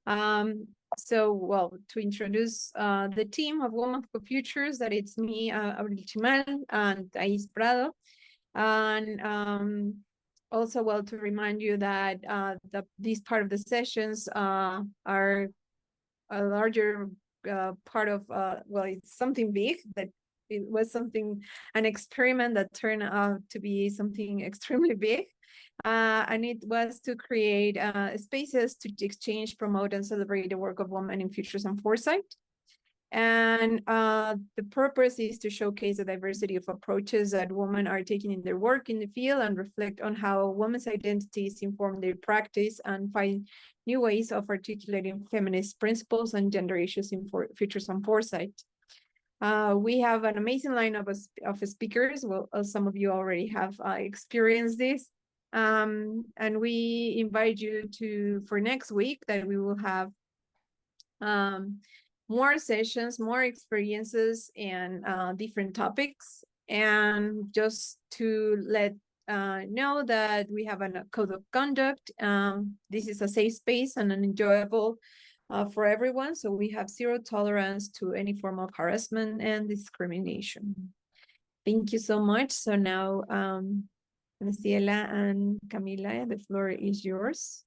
So, well, to introduce the team of Women for Futures, that it's me, Abril Chimal, and Thais Prado. And also, well, to remind you that this part of the sessions are a larger part of, well, it's something big, that it was an experiment that turned out to be something extremely big. And it was to create spaces to exchange, promote, and celebrate the work of women in futures and foresight. And the purpose is to showcase the diversity of approaches that women are taking in their work in the field, and reflect on how women's identities inform their practice, and find new ways of articulating feminist principles and gender issues in futures and foresight. We have an amazing lineup of speakers. Well, some of you already have experienced this. And we invite you for next week, that we will have more sessions, more experiences, and different topics. And just to let know that we have a code of conduct. This is a safe space and an enjoyable for everyone. So we have zero tolerance to any form of harassment and discrimination. Thank you so much. So now, Graciela and Camila, the floor is yours.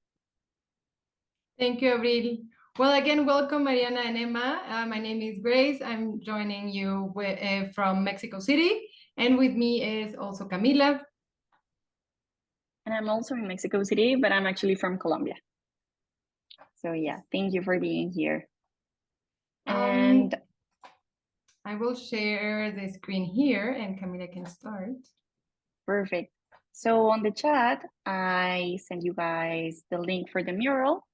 Thank you, Abril. Well, again, welcome, Mariana and Emma. My name is Grace. I'm joining you from Mexico City. And with me is also Camila. And I'm also in Mexico City, but I'm actually from Colombia. So yeah, thank you for being here. And I will share the screen here, and Camila can start. Perfect. So on the chat, I sent you guys the link for the mural.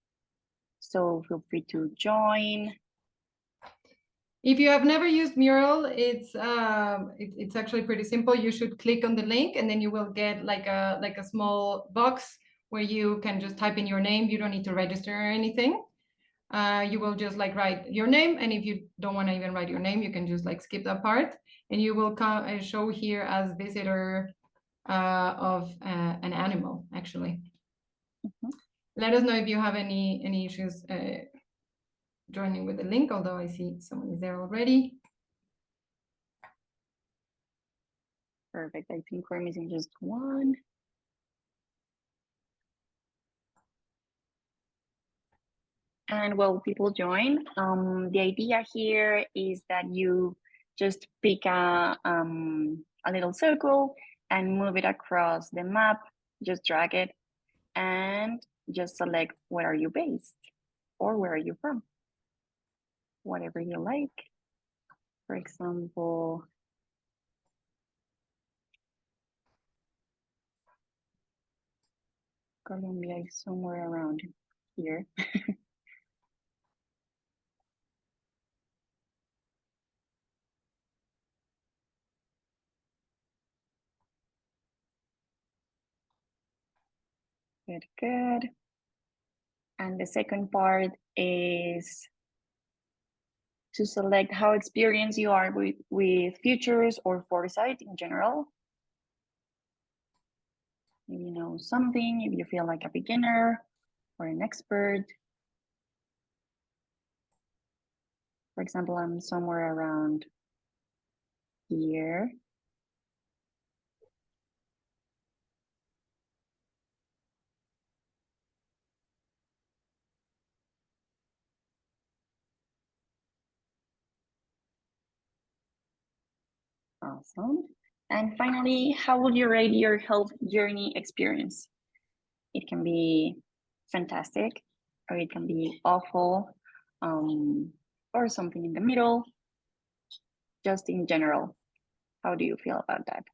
So feel free to join. If you have never used Mural, it's actually pretty simple. You should click on the link, and then you will get like a small box where you can just type in your name. You don't need to register or anything. You will just like write your name, and if you don't want to even write your name, you can just like skip that part, and you will come show here as visitor of an animal, actually. Mm-hmm. Let us know if you have any issues joining with the link, although I see someone is there already. Perfect. I think we're missing just one. And while people join, the idea here is that you just pick a little circle and move it across the map, just drag it, and just select where are you based or where are you from, whatever you like. For example, Colombia is somewhere around here. Good, good. And the second part is to select how experienced you are with futures or foresight in general. If you know something, if you feel like a beginner or an expert. For example, I'm somewhere around here. Awesome. And finally, how would you rate your health journey experience? It can be fantastic, or it can be awful, or something in the middle. Just in general, how do you feel about that?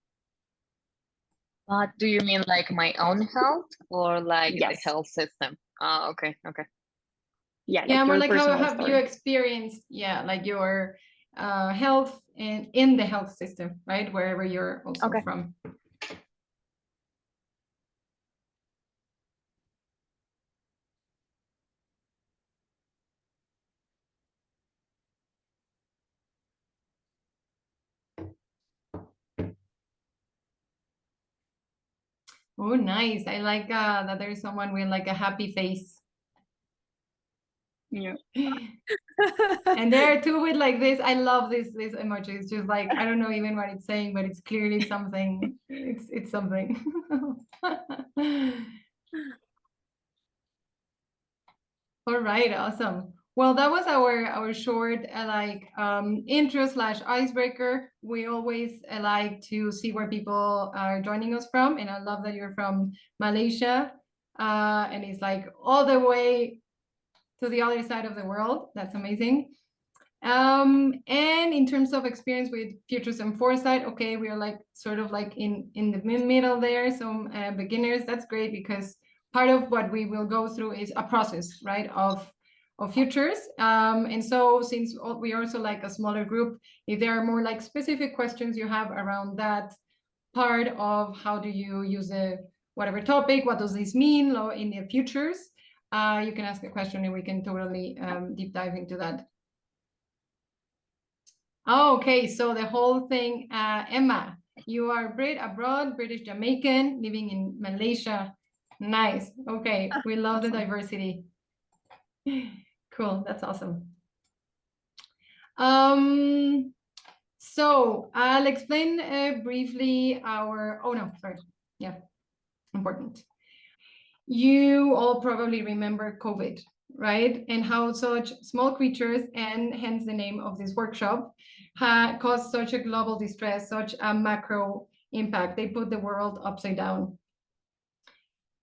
Do you mean like my own health or like yes. the health system? Okay, okay. Yeah, yeah, like more like how have story. you experienced, yeah, like your health in the health system, right? Wherever you're also okay. from. Oh, nice. I like that there is someone with like a happy face. Yeah. And there are two with like this. I love this emoji. It's just like, I don't know even what it's saying, but it's clearly something. It's something. All right, awesome. Well, that was our short intro / icebreaker. We always like to see where people are joining us from, and I love that you're from Malaysia, and it's like all the way to the other side of the world. That's amazing. And in terms of experience with futures and foresight, okay, we are like sort of like in the middle there, some beginners. That's great, because part of what we will go through is a process, right, of futures. And so since we are also like a smaller group, if there are more like specific questions you have around that part of how do you use the whatever topic, what does this mean in the futures, you can ask a question and we can totally deep dive into that. Oh, okay, so the whole thing, Emma, you are abroad, British Jamaican, living in Malaysia. Nice. Okay, we love the diversity. Cool, that's awesome. So I'll explain briefly important. You all probably remember COVID, right? And how such small creatures, and hence the name of this workshop, caused such a global distress, such a macro impact. They put the world upside down.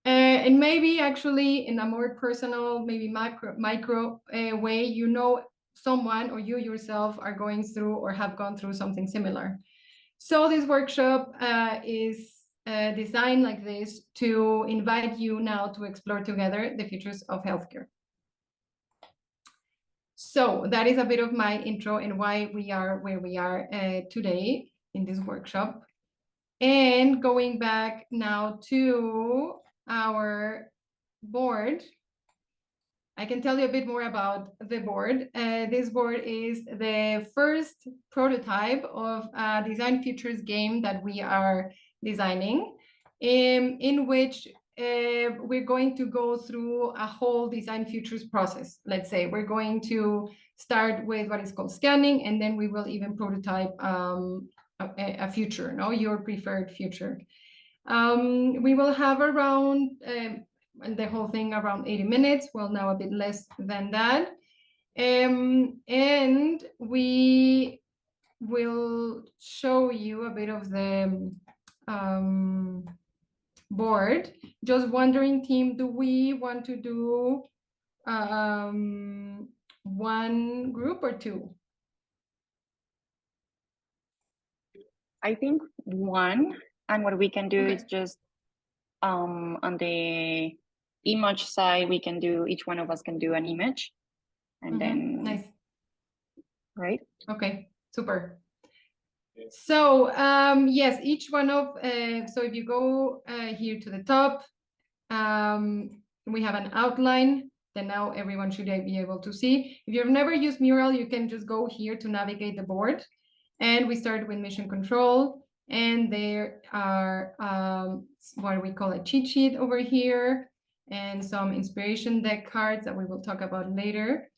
And maybe actually in a more personal, maybe micro way, you know someone or you yourself are going through or have gone through something similar. So this workshop is designed like this to invite you now to explore together the futures of healthcare. So that is a bit of my intro and why we are where we are today in this workshop. And going back now to our board, I can tell you a bit more about the board. This board is the first prototype of a design futures game that we are designing, in which we're going to go through a whole design futures process. Let's say we're going to start with what is called scanning, and then we will even prototype a future, your preferred future. We will have around the whole thing around 80 minutes. Well, now a bit less than that. And we will show you a bit of the board. Just wondering, team, do we want to do one group or two? I think one, and what we can do Okay. is just on the image side, we can do, each one of us can do an image, and then nice. Right? Okay, super. So yes, each one of so if you go here to the top, we have an outline that now everyone should be able to see. If you've never used Mural, you can just go here to navigate the board. And we start with mission control, and there are what we call a cheat sheet over here, and some inspiration deck cards that we will talk about later.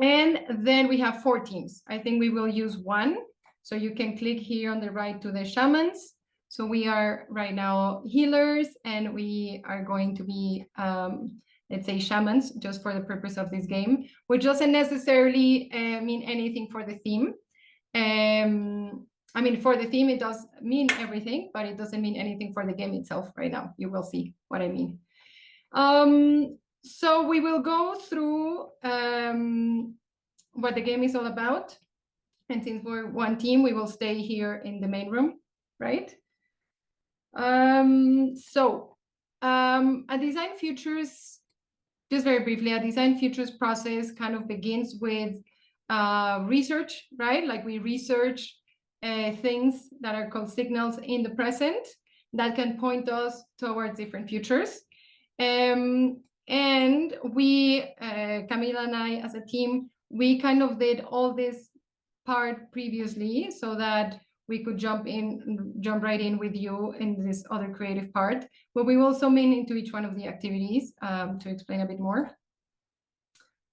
And then we have 4 teams. I think we will use one. So you can click here on the right to the shamans. So we are right now healers, and we are going to be, let's say, shamans, just for the purpose of this game, which doesn't necessarily mean anything for the theme. I mean, for the theme, it does mean everything, but it doesn't mean anything for the game itself right now. You will see what I mean. So we will go through what the game is all about. And since we're one team, we will stay here in the main room, right? So a design futures, just very briefly, a design futures process kind of begins with research, right? Like we research things that are called signals in the present that can point us towards different futures. And we, Camila and I, as a team, we kind of did all this part previously so that we could jump right in with you in this other creative part. But we will zoom into each one of the activities to explain a bit more.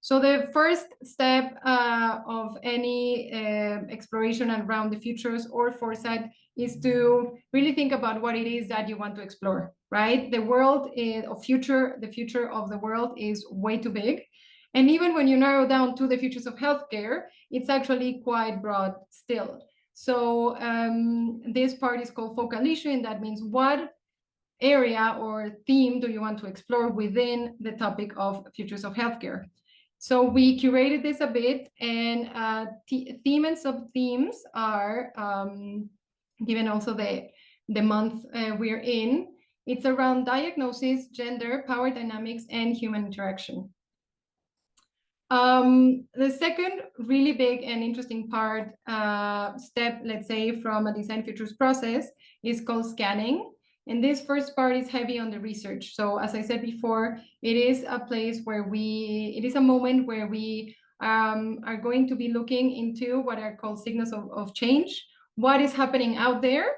So the first step of any exploration around the futures or foresight is to really think about what it is that you want to explore, right? The world of future, the future of the world is way too big. And even when you narrow down to the futures of healthcare, it's actually quite broad still. So this part is called focal issue, and that means what area or theme do you want to explore within the topic of futures of healthcare. So we curated this a bit, and theme and sub-themes are given also the month we're in. It's around diagnosis, gender, power dynamics, and human interaction. The second really big and interesting part, step, let's say, from a design futures process is called scanning. And this first part is heavy on the research. So as I said before, it is a place where it is a moment where we are going to be looking into what are called signals of change, what is happening out there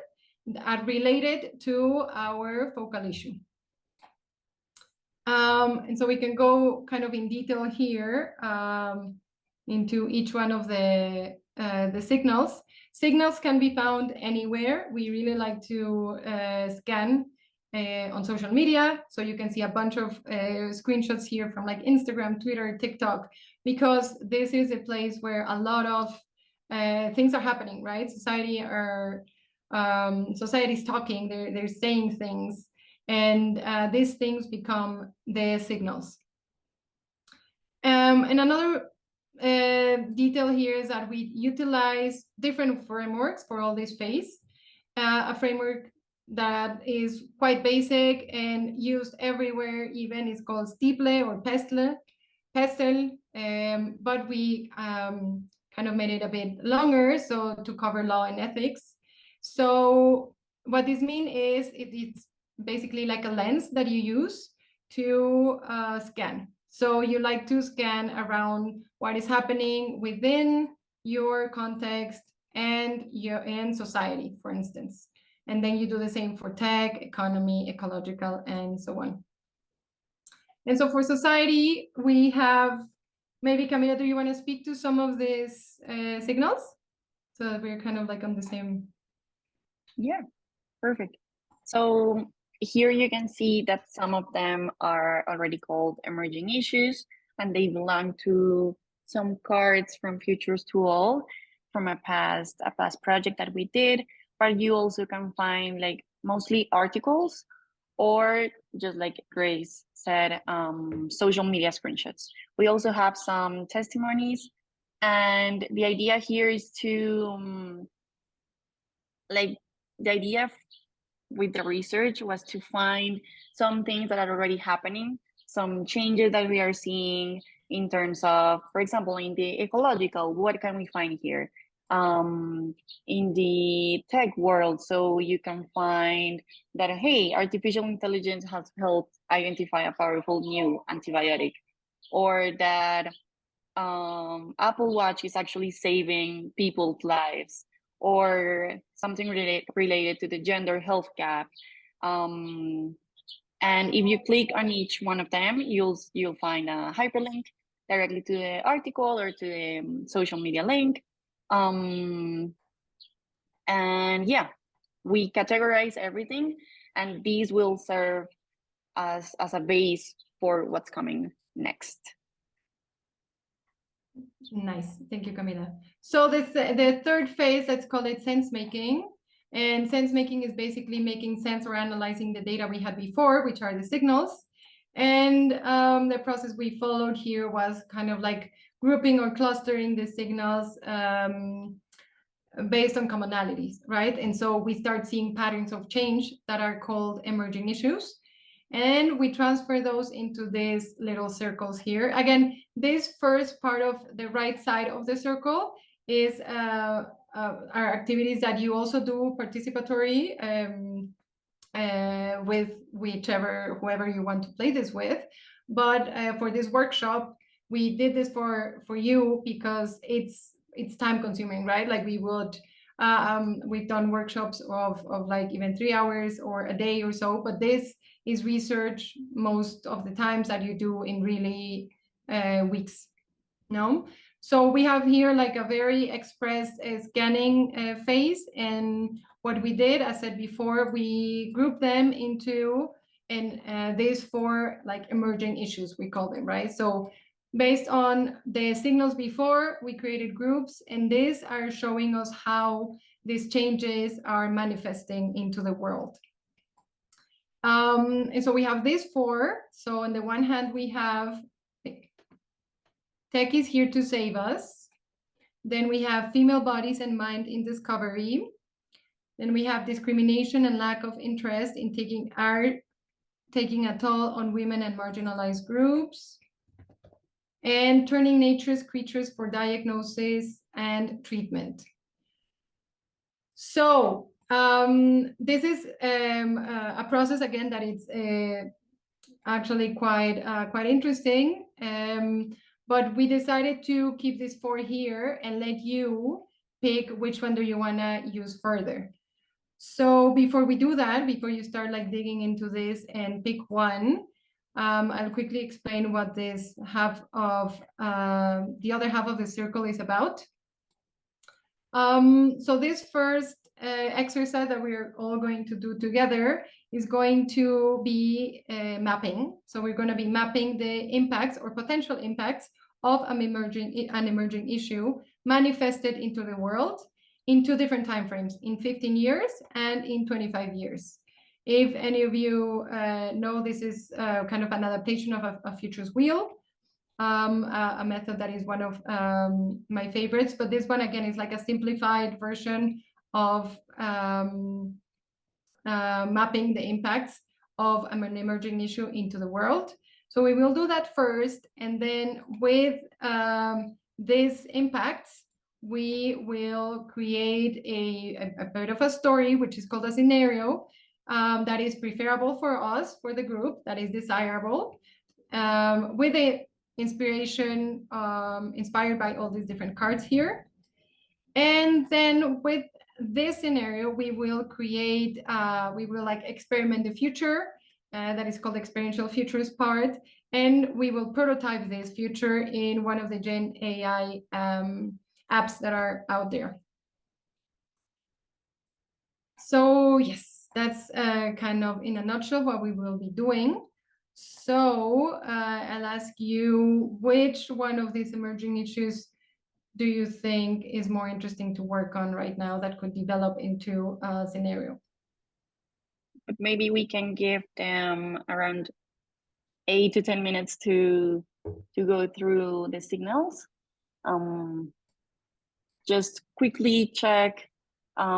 related to our focal issue. And so we can go kind of in detail here into each one of the signals. Signals can be found anywhere. We really like to scan on social media. So you can see a bunch of screenshots here from like Instagram, Twitter, TikTok, because this is a place where a lot of things are happening, right? Society's talking, they're saying things. And these things become the signals. And another detail here is that we utilize different frameworks for all this phase. A framework that is quite basic and used everywhere even is called Stiple or Pestle, but we kind of made it a bit longer, so to cover law and ethics. So what this means is it's basically like a lens that you use to scan. So you like to scan around what is happening within your context and society, for instance. And then you do the same for tech, economy, ecological, and so on. And so for society, we have, maybe Camila, do you want to speak to some of these signals? So that we're kind of like on the same. Yeah, perfect. So here you can see that some of them are already called emerging issues, and they belong to some cards from Futures to All from a past project that we did. But you also can find like mostly articles, or just like Grace said, social media screenshots. We also have some testimonies, and the idea here is to like the idea with the research was to find some things that are already happening, some changes that we are seeing in terms of, for example, in the ecological, what can we find here? In the tech world, so you can find that, hey, artificial intelligence has helped identify a powerful new antibiotic, or that Apple Watch is actually saving people's lives, or something related to the gender health gap. And if you click on each one of them, you'll find a hyperlink directly to the article or to the social media link. And yeah, we categorize everything, and these will serve as a base for what's coming next. Nice, thank you, Camila. So the third phase, let's call it sense making. And sense making is basically making sense or analyzing the data we had before, which are the signals. And the process we followed here was kind of like grouping or clustering the signals based on commonalities, right? And so we start seeing patterns of change that are called emerging issues. And we transfer those into these little circles here. Again, this first part of the right side of the circle is our activities that you also do participatory with whoever you want to play this with. But for this workshop, we did this for you because it's time consuming, right? Like we would, we've done workshops of like even 3 hours or a day or so, but this is research most of the times that you do in really weeks. No. So we have here like a very express scanning phase. And what we did, as I said before, we grouped them into these 4 like emerging issues, we call them, right? So based on the signals before, we created groups, and these are showing us how these changes are manifesting into the world. And so we have these 4. So on the one hand, we have tech is here to save us. Then we have female bodies and mind in discovery. Then we have discrimination and lack of interest in taking a toll on women and marginalized groups. And turning nature's creatures for diagnosis and treatment. So this is a process, again, that it's actually quite interesting. But we decided to keep these 4 here and let you pick which one do you want to use further. So before we do that, before you start like digging into this and pick one, I'll quickly explain what this half of the other half of the circle is about. So this first exercise that we're all going to do together is going to be mapping. So we're going to be mapping the impacts or potential impacts of an emerging issue manifested into the world in 2 different timeframes, in 15 years and in 25 years. If any of you know, this is kind of an adaptation of a futures wheel, a method that is one of my favorites. But this one, again, is like a simplified version of mapping the impacts of an emerging issue into the world. So we will do that first, and then with these impacts, we will create a bit of a story, which is called a scenario, that is preferable for us, for the group, that is desirable, with the inspiration inspired by all these different cards here. And then with this scenario, we will create, we will like experiment the future, that is called experiential futures part, and we will prototype this future in one of the Gen AI apps that are out there. So yes, that's kind of in a nutshell what we will be doing. So I'll ask you, which one of these emerging issues do you think is more interesting to work on right now that could develop into a scenario? But maybe we can give them around 8 to 10 minutes to go through the signals. Just quickly check. I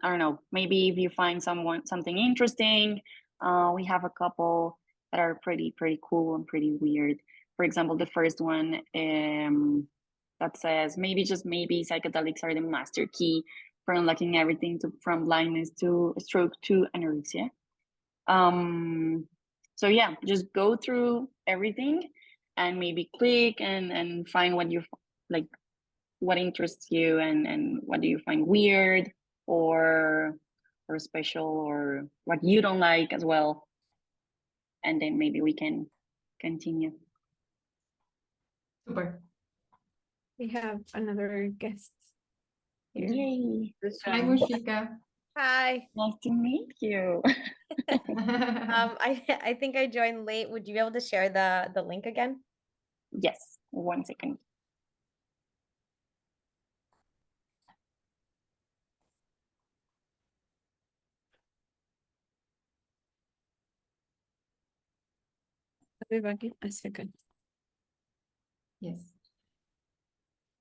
don't know, maybe if you find something interesting. We have a couple that are pretty cool and pretty weird. For example, the first one that says maybe, just maybe, psychedelics are the master key for unlocking everything from blindness to stroke to anorexia. So yeah, just go through everything and maybe click and find what you like, what interests you, and what do you find weird or special, or what you don't like as well. And then maybe we can continue. Super. We have another guest here. Yay. Hi, Mushika. Hi. Nice to meet you. I think I joined late. Would you be able to share the link again? Yes, 1 second. A second. Yes.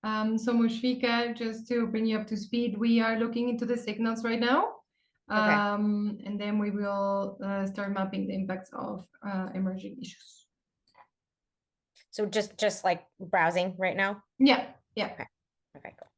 So Mushika, just to bring you up to speed, we are looking into the signals right now. Okay. And then we will start mapping the impacts of emerging issues. So just like browsing right now? Yeah. Okay, cool.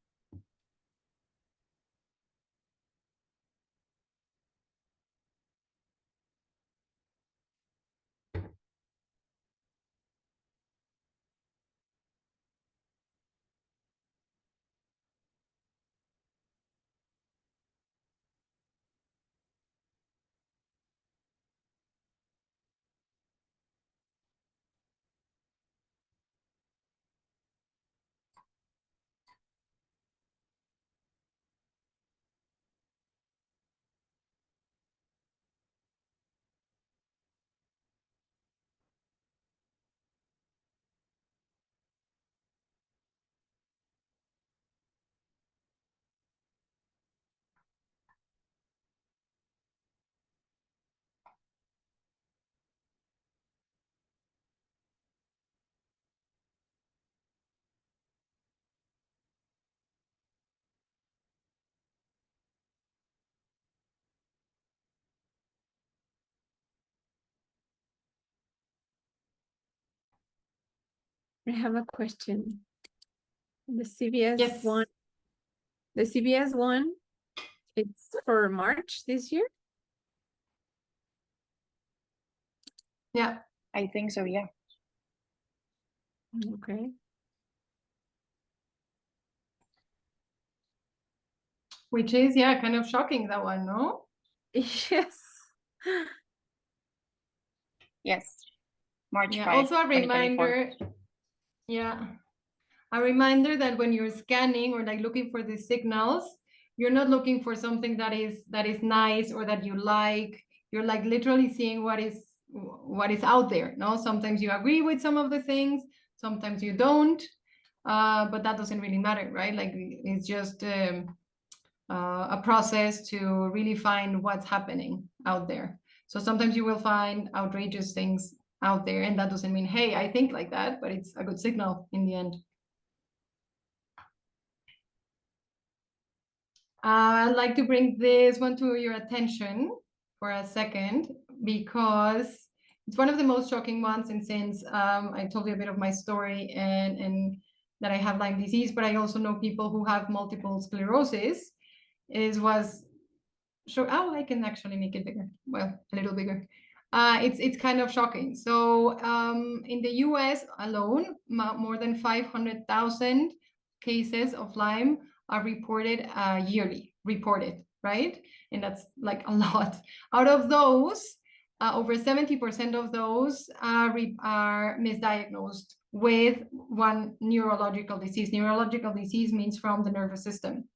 I have a question. The CBS Yes. one, the CBS one, it's for March this year? Yeah. I think so, yeah. Okay. Which is, yeah, kind of shocking, that one, no? Yes. Yes. March Yeah, 5, also a 2024. reminder, yeah, a reminder that when you're scanning or like looking for these signals, you're not looking for something that is nice or that you like. You're like literally seeing what is out there. No, sometimes you agree with some of the things, sometimes you don't, but that doesn't really matter, right? Like it's just a process to really find what's happening out there. So sometimes you will find outrageous things out there, and that doesn't mean, hey, I think like that, but it's a good signal in the end. I'd like to bring this one to your attention for a second, because it's one of the most shocking ones. And since I told you a bit of my story and that I have Lyme disease, but I also know people who have multiple sclerosis, oh, I can actually make it bigger. Well, a little bigger. It's kind of shocking. So in the US alone, more than 500,000 cases of Lyme are reported yearly, right? And that's like a lot. Out of those, over 70% of those are misdiagnosed with one neurological disease. Neurological disease means from the nervous system.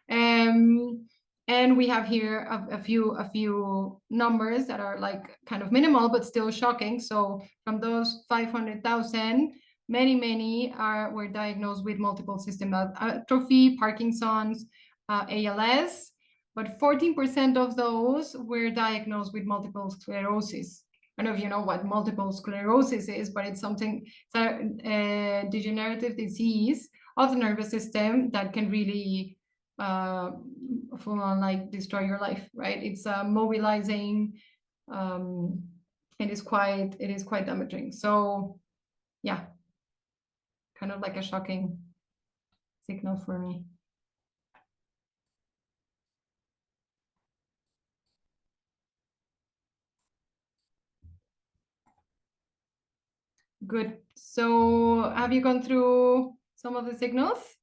And we have here a few numbers that are like kind of minimal, but still shocking. So from those 500,000, many were diagnosed with multiple system atrophy, Parkinson's, ALS, but 14% of those were diagnosed with multiple sclerosis. I don't know if you know what multiple sclerosis is, but it's a degenerative disease of the nervous system that can really full on like destroy your life, right? It's mobilizing. It is quite damaging. So yeah, kind of like a shocking signal for me. Good. So have you gone through some of the signals?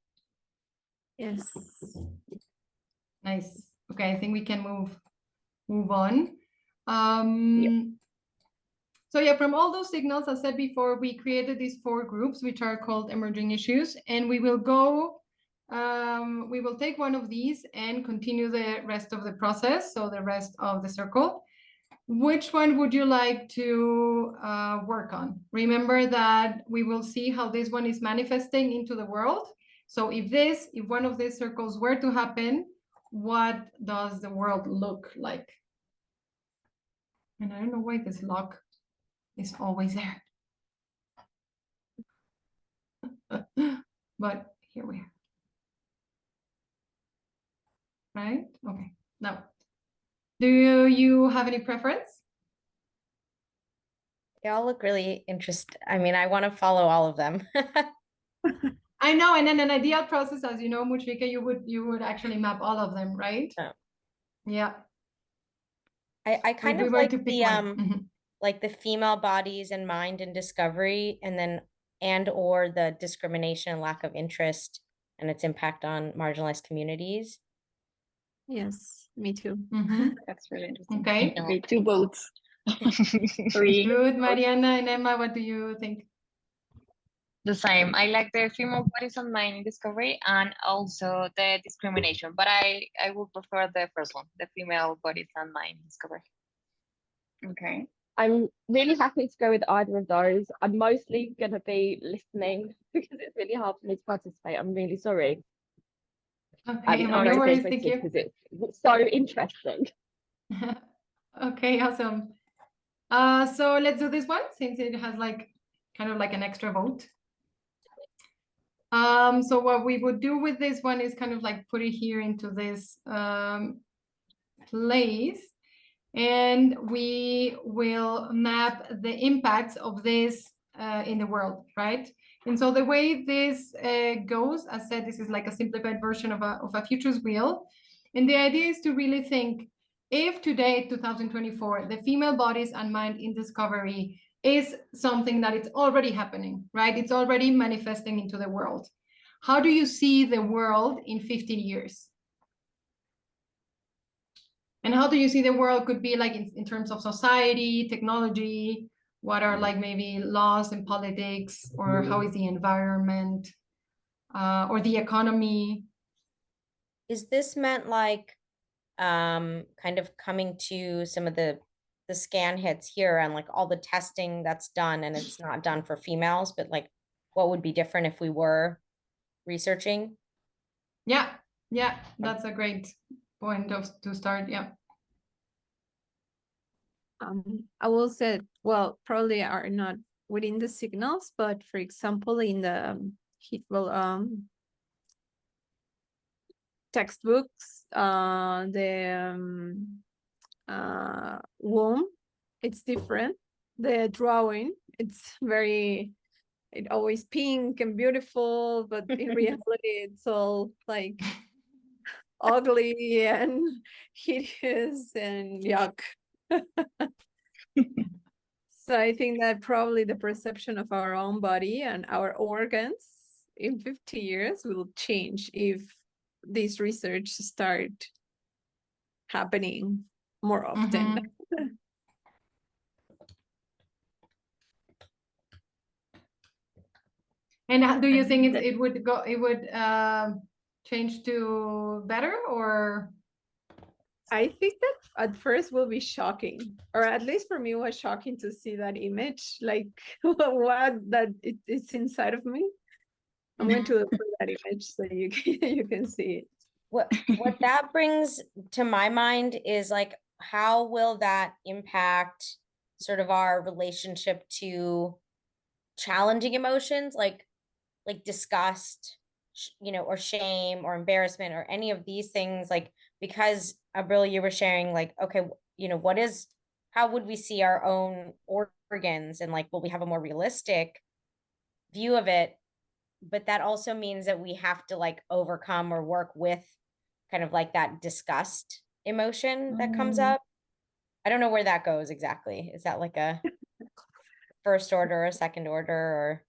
Yes. Nice. Okay, I think we can move on. So yeah, from all those signals, as I said before, we created these 4 groups, which are called emerging issues, and we will take one of these and continue the rest of the process, so the rest of the circle. Which one would you like to work on? Remember that we will see how this one is manifesting into the world. So if one of these circles were to happen, what does the world look like? And I don't know why this lock is always there. But here we are. Right? Okay. Now, do you have any preference? They all look really interesting. I mean, I want to follow all of them. I know, and in an ideal process, as you know, Muchika, you would actually map all of them, right? Oh. Yeah. I kind of were like to pick the one. like the female bodies and mind and discovery, and or the discrimination and lack of interest and its impact on marginalized communities. Yes, me too. That's really interesting. Okay. Okay, 2 votes. 3. Good, Mariana and Emma, what do you think? The same. I like the female bodies and mind discovery and also the discrimination, but I would prefer the first one, the female bodies and mind discovery. Okay. I'm really happy to go with either of those. I'm mostly going to be listening because it's really hard for me to participate. I'm really sorry. Okay, I'm no going to worries, be thank you. because it's so interesting. Okay, awesome. So let's do this one since it has like kind of like an extra vote. So what we would do with this one is kind of like put it here into this place, and we will map the impacts of this in the world, right? And so the way this goes, as said, this is like a simplified version of a futures wheel. And the idea is to really think, if today, 2024, the female bodies and mind in discovery is something that it's already happening, right? It's already manifesting into the world. How do you see the world in 15 years? And how do you see the world could be like in terms of society, technology? What are like maybe laws and politics, or how is the environment, or the economy? Is this meant like kind of coming to some of the scan hits here and like all the testing that's done and it's not done for females, but like what would be different if we were researching? Yeah, that's a great point to start. Yeah. I will say, well, probably are not within the signals, but for example, in the textbooks, the womb, it's different. The drawing, it's very, it always pink and beautiful, but in reality, it's all like ugly and hideous and yuck. So I think that probably the perception of our own body and our organs in 50 years will change if this research start happening more often. And do you think it would change to better, or? I think that at first will be shocking, or at least for me, it was shocking to see that image, like what that it's inside of me. I'm going to look for that image so you can see it. What that brings to my mind is like, how will that impact sort of our relationship to challenging emotions like disgust, you know, or shame or embarrassment or any of these things, like, because Abril, you were sharing like, okay, you know, how would we see our own organs, and like, will we have a more realistic view of it? But that also means that we have to like overcome or work with kind of like that disgust emotion that comes up. I don't know where that goes exactly. Is that like a first order, a second order, or?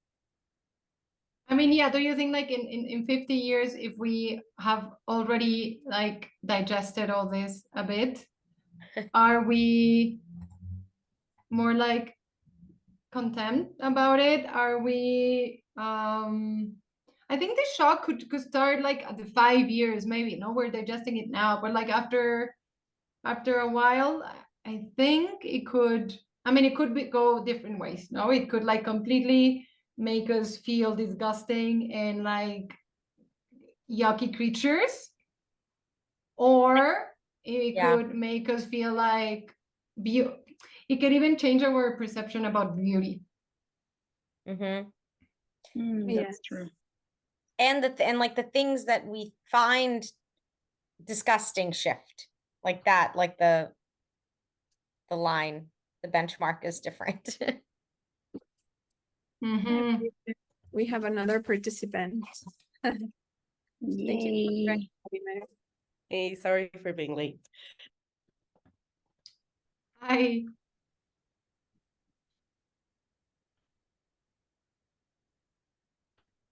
I mean, yeah, do you think like in 50 years, if we have already like digested all this a bit, are we more like contempt about it? Are we, I think the shock could start like at the 5 years, maybe, no, we're digesting it now, but like after a while, I think it could, I mean, it could go different ways, no? It could like completely make us feel disgusting and like yucky creatures, or it could make us feel like it could even change our perception about beauty. That's true. And like the things that we find disgusting shift, like that, like the line, the benchmark is different. We have another participant. Yay. Hey, sorry for being late. Hi.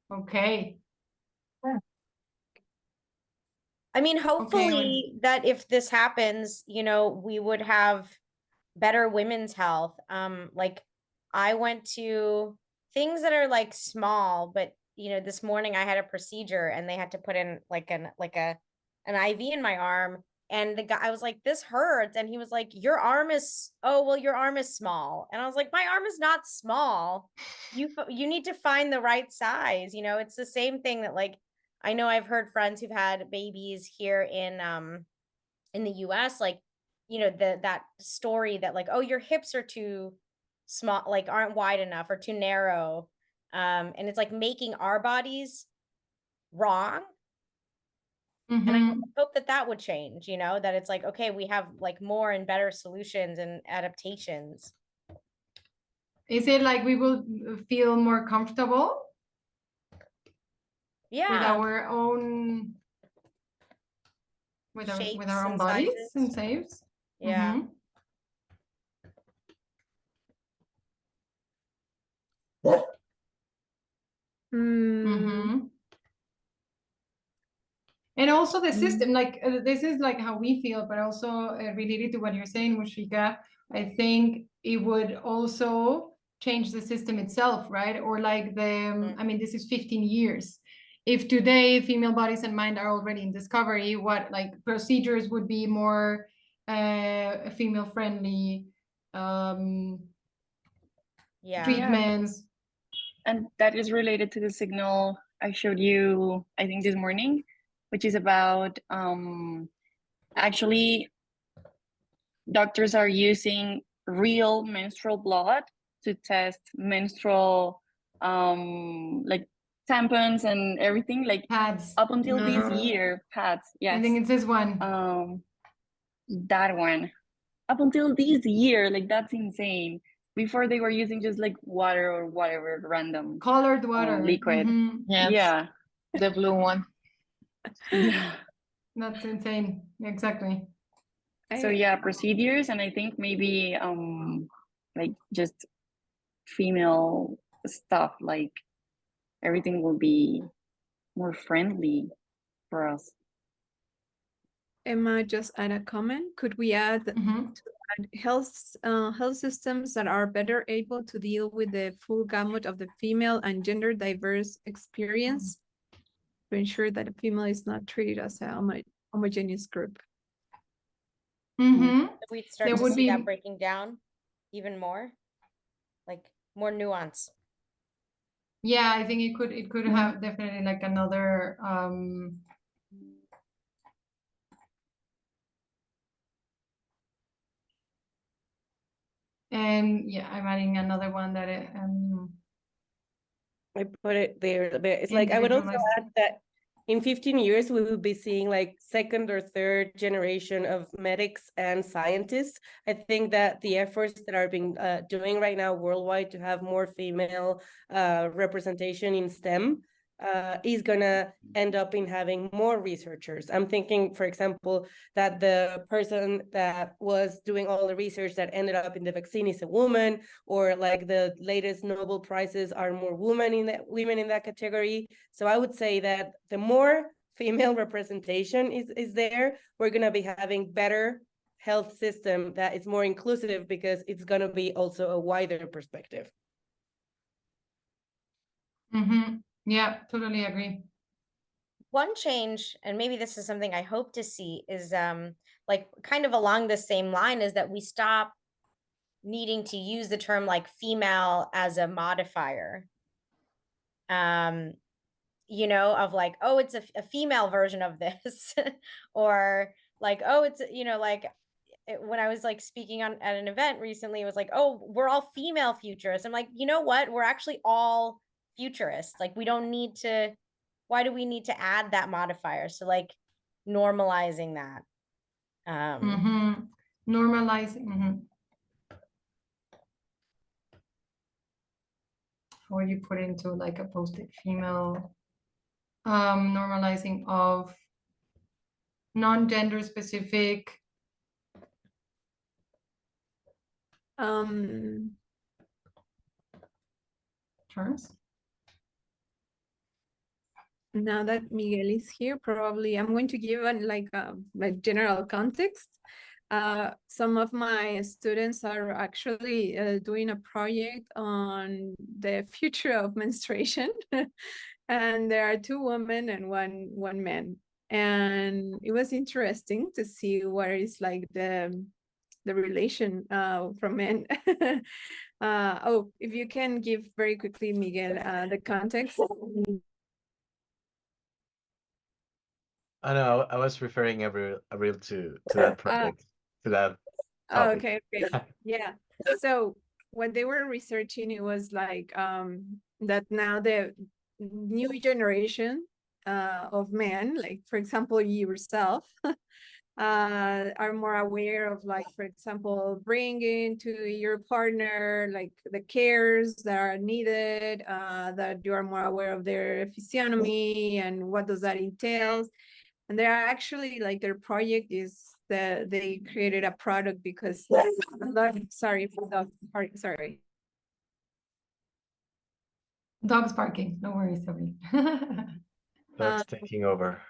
Okay. I mean, hopefully that if this happens, you know, we would have better women's health. Like I went to things that are like small, but you know, this morning I had a procedure and they had to put in like an IV in my arm, and the guy, I was like, this hurts, and he was like, your arm is small, and I was like, my arm is not small. You need to find the right size. You know, it's the same thing that like, I know I've heard friends who've had babies here in the US, like, you know, that story that like, oh, your hips are too small, like aren't wide enough or too narrow. And it's like making our bodies wrong. And I hope that would change, you know, that it's like, okay, we have like more and better solutions and adaptations. Is it like we will feel more comfortable with Yeah. our own, with Shapes our own and bodies sizes. and shapes? Yeah. Mhm. Mhm. And also the system, like this is like how we feel, but also related to what you're saying, Mushika, I think it would also change the system itself, right? Or like the, I mean, this is 15 years. If today female bodies and mind are already in discovery, what like procedures would be more female friendly, Yeah. treatments? And that is related to the signal I showed you, I think, this morning, which is about actually doctors are using real menstrual blood to test menstrual like tampons and everything, like Pads. up until this No. year, pads. Yes. I think it's this one. That one. Up until this year, like that's insane. Before they were using just like water or whatever random Colored water. liquid. Mhm. Yes. Yeah. The blue one. Yeah. That's insane. Exactly. So yeah, procedures, and I think maybe like just female stuff, like everything will be more friendly for us. Emma just add a comment. Could we add Mhm. health systems that are better able to deal with the full gamut of the female and gender diverse experience to ensure that a female is not treated as a homogeneous group? Mhm. We'd start There to would see be that breaking down even more, like more nuance. Yeah, I think it could have definitely like another and yeah, I'm adding another one that I put it there, but it's like I would also individualized. add that in 15 years we will be seeing like second or third generation of medics and scientists. I think that the efforts that are being doing right now worldwide to have more female representation in STEM is gonna end up in having more researchers. I'm thinking, for example, that the person that was doing all the research that ended up in the vaccine is a woman, or like the latest Nobel Prizes are more women in that category. So I would say that the more female representation is there, we're gonna be having better health system that is more inclusive because it's gonna be also a wider perspective. Mm-hmm. Yeah, totally agree. One change, and maybe this is something I hope to see, is like kind of along the same line, is that we stop needing to use the term like female as a modifier. You know, of like, oh, it's a female version of this, or like, oh, it's, you know, like when I was like speaking at an event recently, it was like, oh, we're all female futurists. I'm like, you know what? We're actually all futurists. Like, we don't need to, why do we need to add that modifier? So like normalizing that. Normalizing. Or you put into like a post-it female, normalizing of non-gender specific terms. Now that Miguel is here, probably I'm going to give like general context. Some of my students are actually doing a project on the future of menstruation, and there are 2 women and one man. And it was interesting to see what is like the relation from men. Oh, if you can give very quickly, Miguel, the context. I know, I was referring a real to that project, to that topic. Okay, yeah. So when they were researching, it was like that now the new generation of men, like for example yourself, are more aware of, like, for example, bringing to your partner like the cares that are needed, that you are more aware of their physiognomy and what does that entails. And they're actually, like, their project is that they created a product because sorry for the sorry. Dogs barking, no worries, sorry. That's taking over.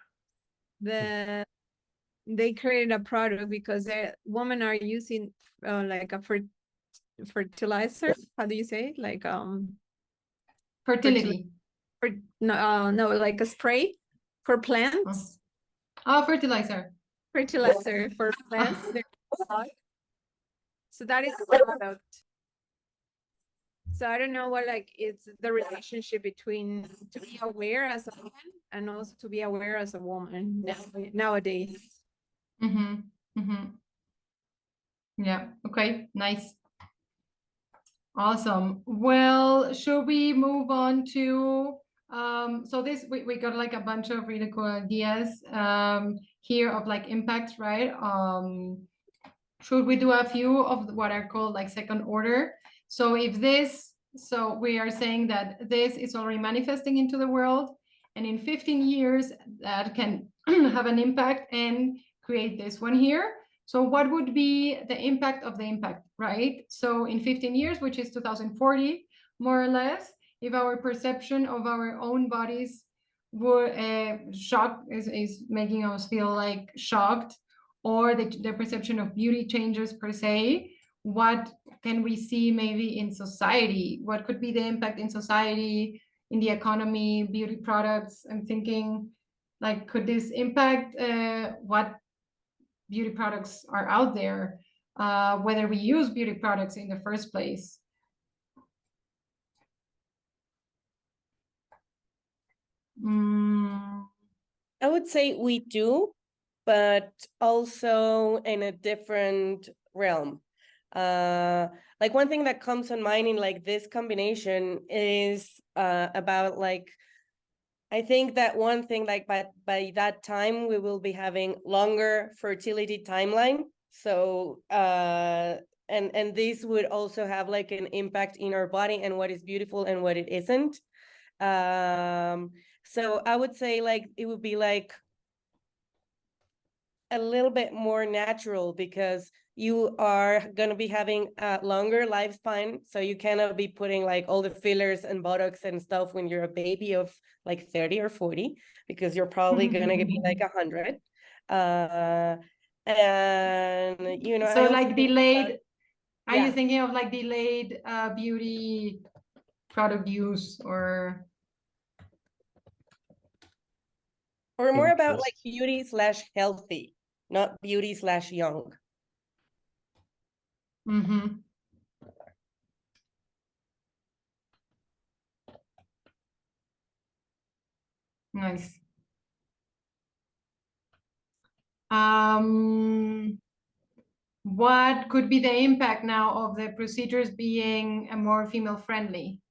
They created a product because the women are using like a fertilizer. How do you say it? Like Fertility. No, like a spray for plants. Oh, fertilizer. Fertilizer for plants. So that is the product. So I don't know what, like, it's the relationship between to be aware as a woman and also to be aware as a woman nowadays. Yeah, okay, nice. Awesome. Well, should we move on to so this we got like a bunch of really cool ideas here of like impacts, right? Should we do a few of what are called like second order? So if this, so we are saying that this is already manifesting into the world, and in 15 years that can have an impact and create this one here. So what would be the impact of the impact, right? So in 15 years, which is 2040, more or less, if our perception of our own bodies were shock is making us feel like shocked, or the perception of beauty changes per se, what can we see maybe in society? What could be the impact in society, in the economy, beauty products? I'm thinking, like, could this impact what beauty products are out there, whether we use beauty products in the first place? I would say we do, but also in a different realm. Like one thing that comes on mind in like this combination is about like, I think that one thing, like by that time we will be having longer fertility timeline. So and this would also have like an impact in our body and what is beautiful and what it isn't. So I would say like it would be like a little bit more natural because you are going to be having a longer lifespan, so you cannot be putting like all the fillers and Botox and stuff when you're a baby of like 30 or 40, because you're probably going to be like 100. And you know, so like delayed, are yeah. you thinking of like delayed beauty product use, or more about like beauty / healthy, not beauty / young. Nice. What could be the impact now of the procedures being more female friendly?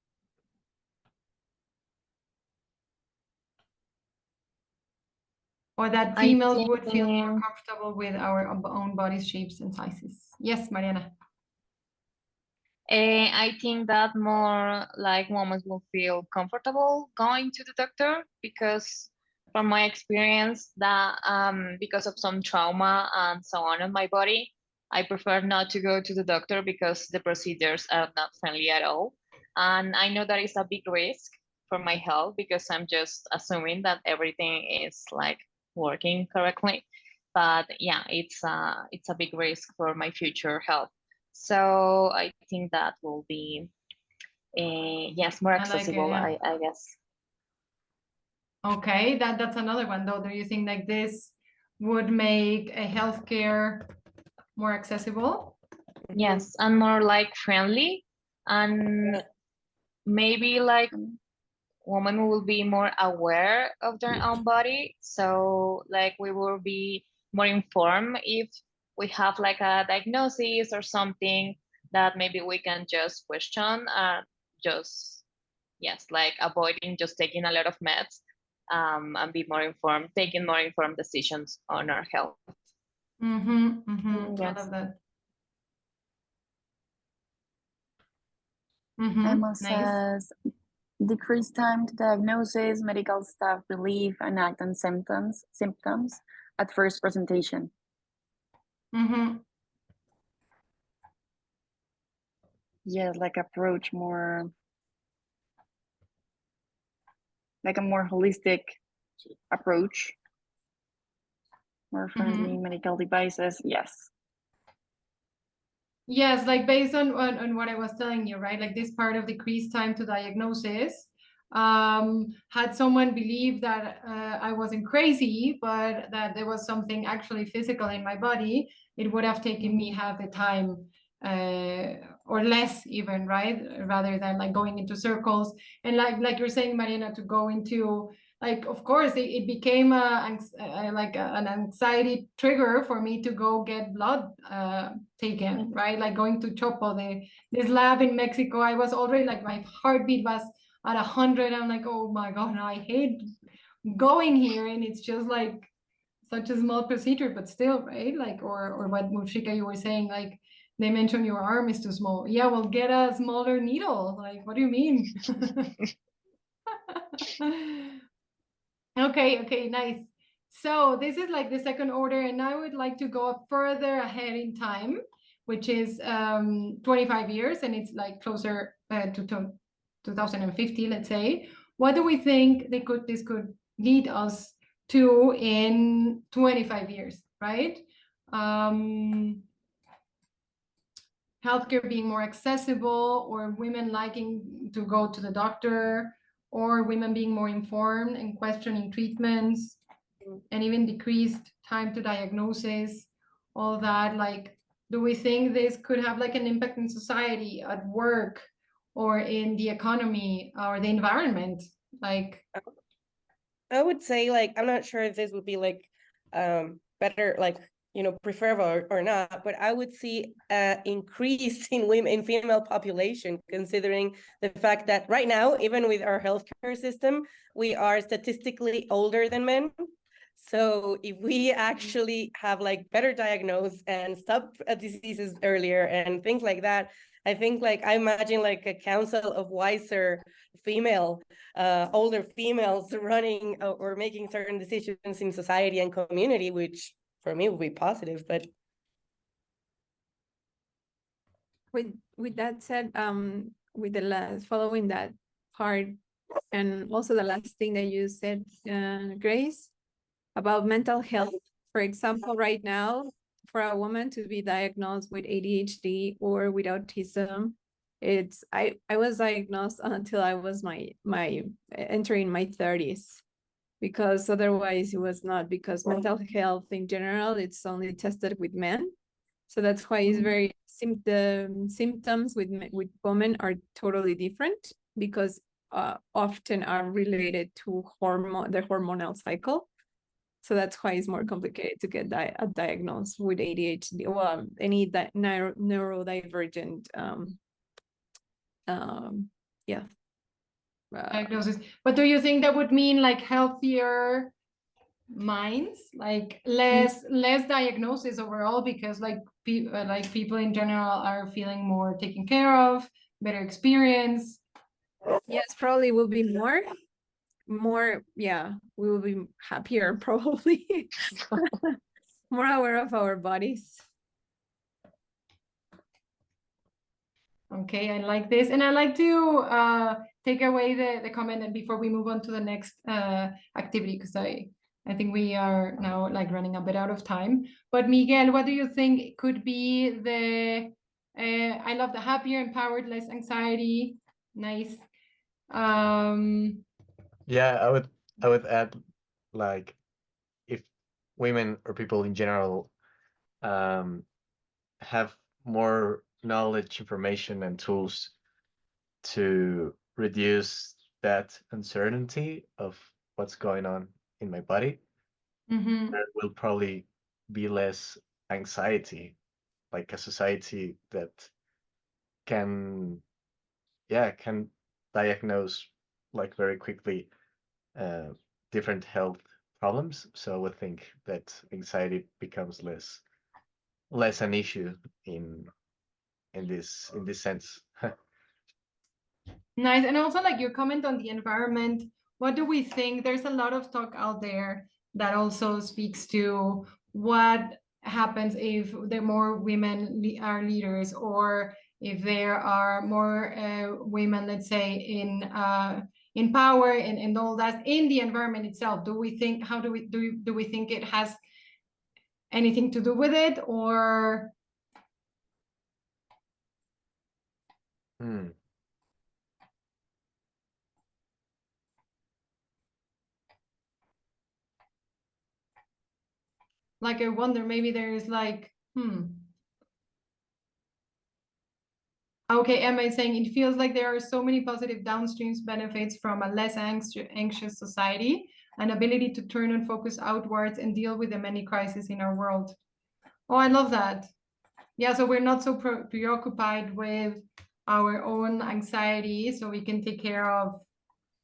Or that females would feel more comfortable with our own body shapes and sizes? Yes, Mariana. I think that more like women will feel comfortable going to the doctor, because from my experience that because of some trauma and so on my body, I prefer not to go to the doctor because the procedures are not friendly at all. And I know that is a big risk for my health because I'm just assuming that everything is like working correctly. But yeah, it's a big risk for my future health. So I think that will be, yes, more accessible, I like it, yeah. I guess. Okay, that's another one though. Do you think like this would make a healthcare more accessible? Yes, and more like friendly, and maybe like women will be more aware of their own body. So like we will be more informed if we have like a diagnosis or something that maybe we can just question, just, yes, like avoiding just taking a lot of meds, and be more informed, taking more informed decisions on our health. I Yes. love that. Emma Nice. says, decrease time to diagnosis, medical staff relief, and act on symptoms at first presentation. Yes, like approach more, like a more holistic approach, more friendly medical devices. Yes. Yes, like based on what I was telling you, right? Like this part of decreased time to diagnosis. Had someone believed that I wasn't crazy, but that there was something actually physical in my body, it would have taken me half the time or less even, right? Rather than like going into circles. And like you're saying, Mariana, to go into like, of course, it became an anxiety trigger for me to go get blood taken, right? Like going to Chopo, this lab in Mexico, I was already like, my heartbeat was at 100. I'm like, oh my God, I hate going here. And it's just like such a small procedure, but still, right? Like, or what Mushika, you were saying, like, they mentioned your arm is too small. Yeah, well, get a smaller needle. Like, what do you mean? Okay, nice. So this is like the second order, and I would like to go further ahead in time, which is 25 years, and it's like closer to 2050, let's say. What do we think this could lead us to in 25 years, right? Healthcare being more accessible, or women liking to go to the doctor, or women being more informed and questioning treatments, and even decreased time to diagnosis, all that. Like, do we think this could have like an impact in society, at work, or in the economy, or the environment? Like, I would say, like, I'm not sure if this would be like better, like, preferable or not, but I would see an increase in women, in female population, considering the fact that right now, even with our healthcare system, we are statistically older than men. So if we actually have like better diagnose and stop diseases earlier and things like that, I think, like, I imagine like a council of wiser female, older females running or making certain decisions in society and community, which for me would be positive. But with that said, with the last, following that part, and also the last thing that you said, Grace, about mental health. For example, right now, for a woman to be diagnosed with ADHD or with autism, I was diagnosed until I was my entering my 30s, because otherwise it was not, because mental health in general, it's only tested with men. So that's why it's very the symptoms with women are totally different, because often are related to the hormonal cycle. So that's why it's more complicated to get diagnosed with ADHD, well, any neurodivergent diagnosis. But do you think that would mean like healthier minds, like less diagnosis overall, because like people in general are feeling more taken care of, better experience? Yes, probably will be more, yeah, we will be happier, probably. More aware of our bodies. Okay, I like this, and I like to take away the comment, and before we move on to the next activity, because I think we are now like running a bit out of time. But Miguel, what do you think could be the I love the happier, empowered, less anxiety. Nice. Yeah, I would add, like, if women or people in general have more knowledge, information, and tools to reduce that uncertainty of what's going on in my body, there will probably be less anxiety, like a society that can diagnose, like, very quickly different health problems. So I would think that anxiety becomes less less an issue in this sense. Nice. And also like your comment on the environment, what do we think? There's a lot of talk out there that also speaks to what happens if there are more women are leaders, or if there are more women, let's say, in power and all that in the environment itself. Do we think, how do we think it has anything to do with it, or? Like, I wonder, maybe there is like, Okay, Emma is saying it feels like there are so many positive downstream benefits from a less anxious society, an ability to turn and focus outwards and deal with the many crises in our world. Oh, I love that. Yeah, so we're not so preoccupied with our own anxiety, so we can take care of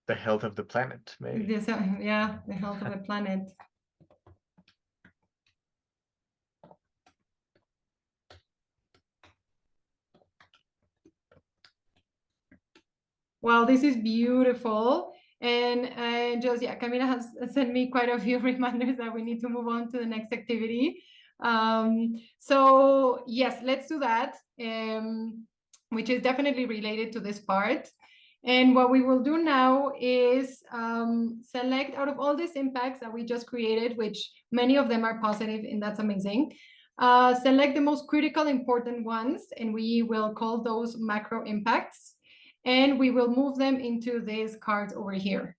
the health of the planet, maybe. This, yeah, the health of the planet. Well, this is beautiful. And just, yeah, Camila has sent me quite a few reminders that we need to move on to the next activity. So yes, let's do that, which is definitely related to this part. And what we will do now is select out of all these impacts that we just created, which many of them are positive, and that's amazing. Select the most critical, important ones, and we will call those macro impacts. And we will move them into these cards over here.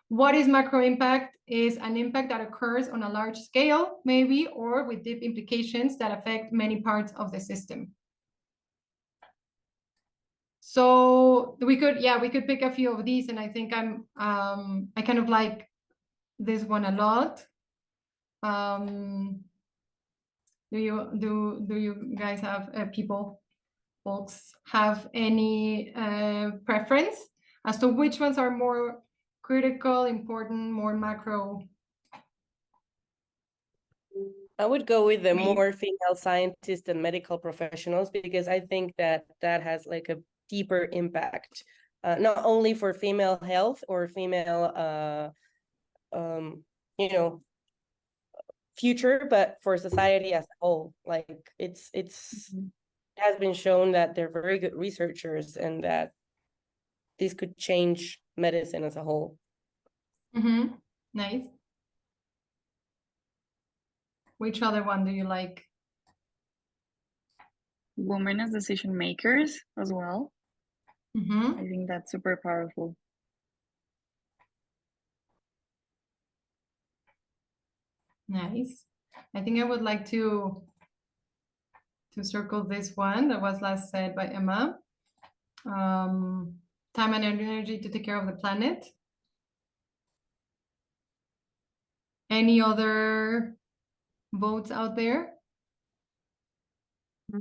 What is macro impact? Is an impact that occurs on a large scale, maybe, or with deep implications that affect many parts of the system. So we could pick a few of these, and I think I kind of like this one a lot. Do you guys have folks have any preference as to which ones are more critical, important, more macro? I would go with the more female scientists and medical professionals, because I think that has like a deeper impact, not only for female health or female, future, but for society as a whole. Like it has been shown that they're very good researchers, and that this could change medicine as a whole. Nice. Which other one do you like? Women as decision makers as well. I think that's super powerful. Nice. I think I would like to circle this one that was last said by Emma. Time and energy to take care of the planet. Any other votes out there? I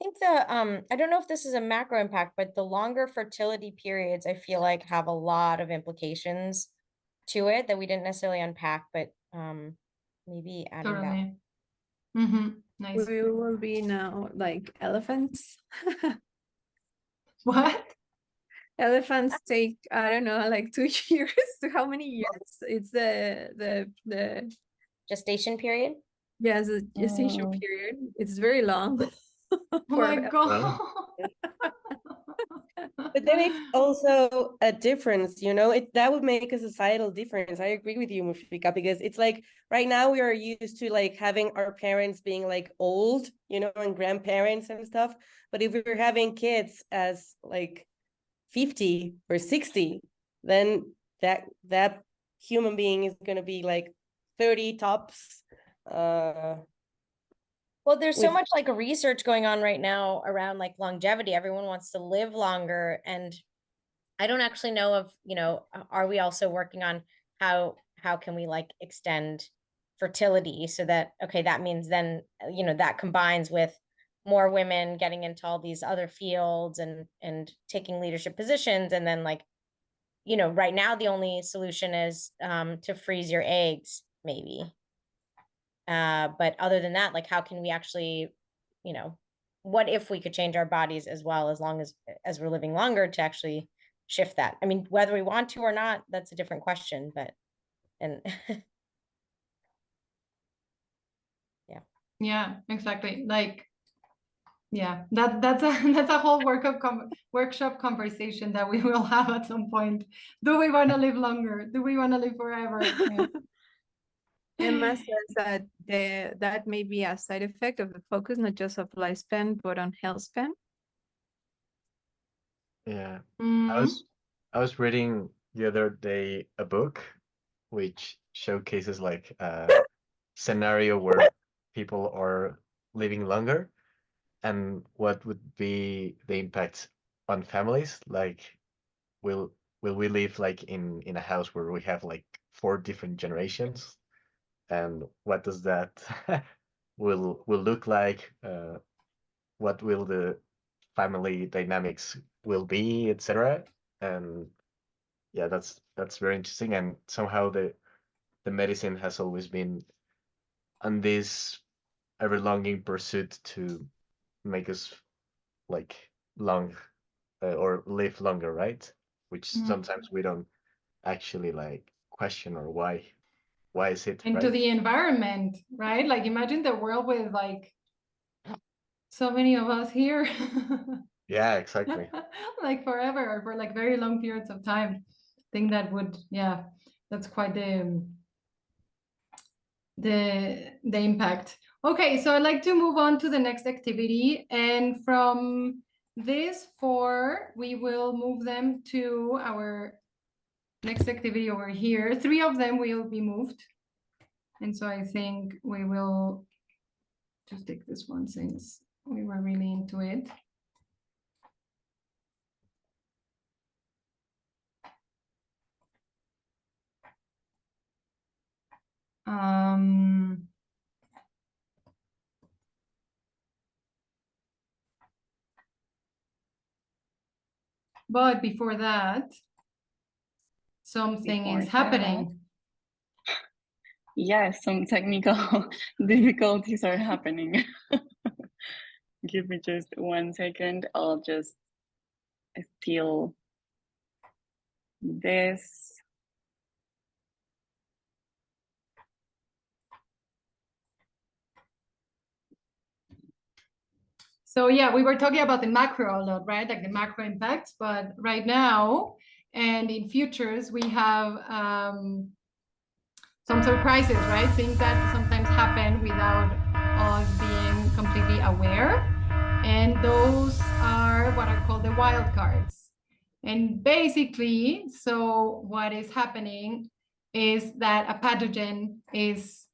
think I don't know if this is a macro impact, but the longer fertility periods, I feel like, have a lot of implications to it that we didn't necessarily unpack, but maybe adding that. Nice. We will be now like elephants. What? Elephants take, I don't know, like 2 years. How many years? It's the Gestation period? Yes, the gestation period. It's very long. Oh my God. But then it's also a difference, that would make a societal difference. I agree with you, Mushfika, because it's like right now we are used to like having our parents being like old, and grandparents and stuff. But if we're having kids as like 50 or 60, then that human being is going to be like 30 tops. Well, there's so much like research going on right now around like longevity. Everyone wants to live longer. And I don't actually know of, are we also working on how can we like extend fertility so that, okay, that means then, that combines with more women getting into all these other fields and taking leadership positions. And then like, right now the only solution is to freeze your eggs, maybe. But other than that, like, how can we actually, you know, what if we could change our bodies as well, as long as we're living longer, to actually shift that? I mean, whether we want to or not, that's a different question, but, and yeah. Yeah, exactly. Like, yeah, that's a whole workshop conversation that we will have at some point. Do we want to live longer? Do we want to live forever? Yeah. Emma says that that may be a side effect of the focus, not just of lifespan, but on health span. Yeah. Mhm. I was reading the other day a book which showcases like a scenario where people are living longer and what would be the impact on families. Like, will we live like in a house where we have like 4 different generations, and what does that will look like? What will the family dynamics will be, etc. And yeah, that's very interesting. And somehow the medicine has always been on this ever longing pursuit to make us like long or live longer, right? Which sometimes we don't actually like question, or why is it, Into right? the environment, right? Like, imagine the world with like so many of us here. Yeah, exactly. Like forever, or for like very long periods of time. I think that would, yeah, that's quite the impact. Okay, so I'd like to move on to the next activity, and from this 4 we will move them to our next activity over here. 3 of them will be moved, and so I think we will just take this one since we were really into it. But before that, something Before is that, happening. yes, some technical difficulties are happening. Give me just 1 second. I'll just steal this. So yeah, we were talking about the macro a lot, right? Like the macro impacts, but right now and in futures, we have some surprises, right? Things that sometimes happen without us being completely aware. And those are what are called the wild cards. And basically, so what is happening is that a pathogen is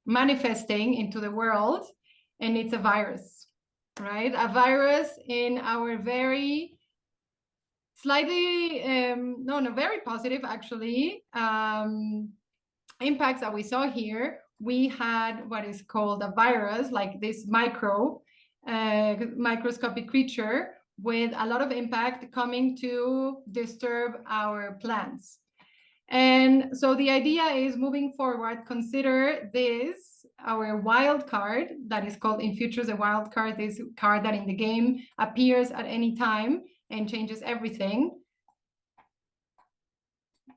manifesting into the world, and it's a virus, right? A virus in our very slightly, very positive actually, impacts that we saw here. We had what is called a virus, like this microscopic creature with a lot of impact coming to disturb our plants. And so the idea is, moving forward, consider this our wild card that is called in futures a wild card, this card that in the game appears at any time and changes everything.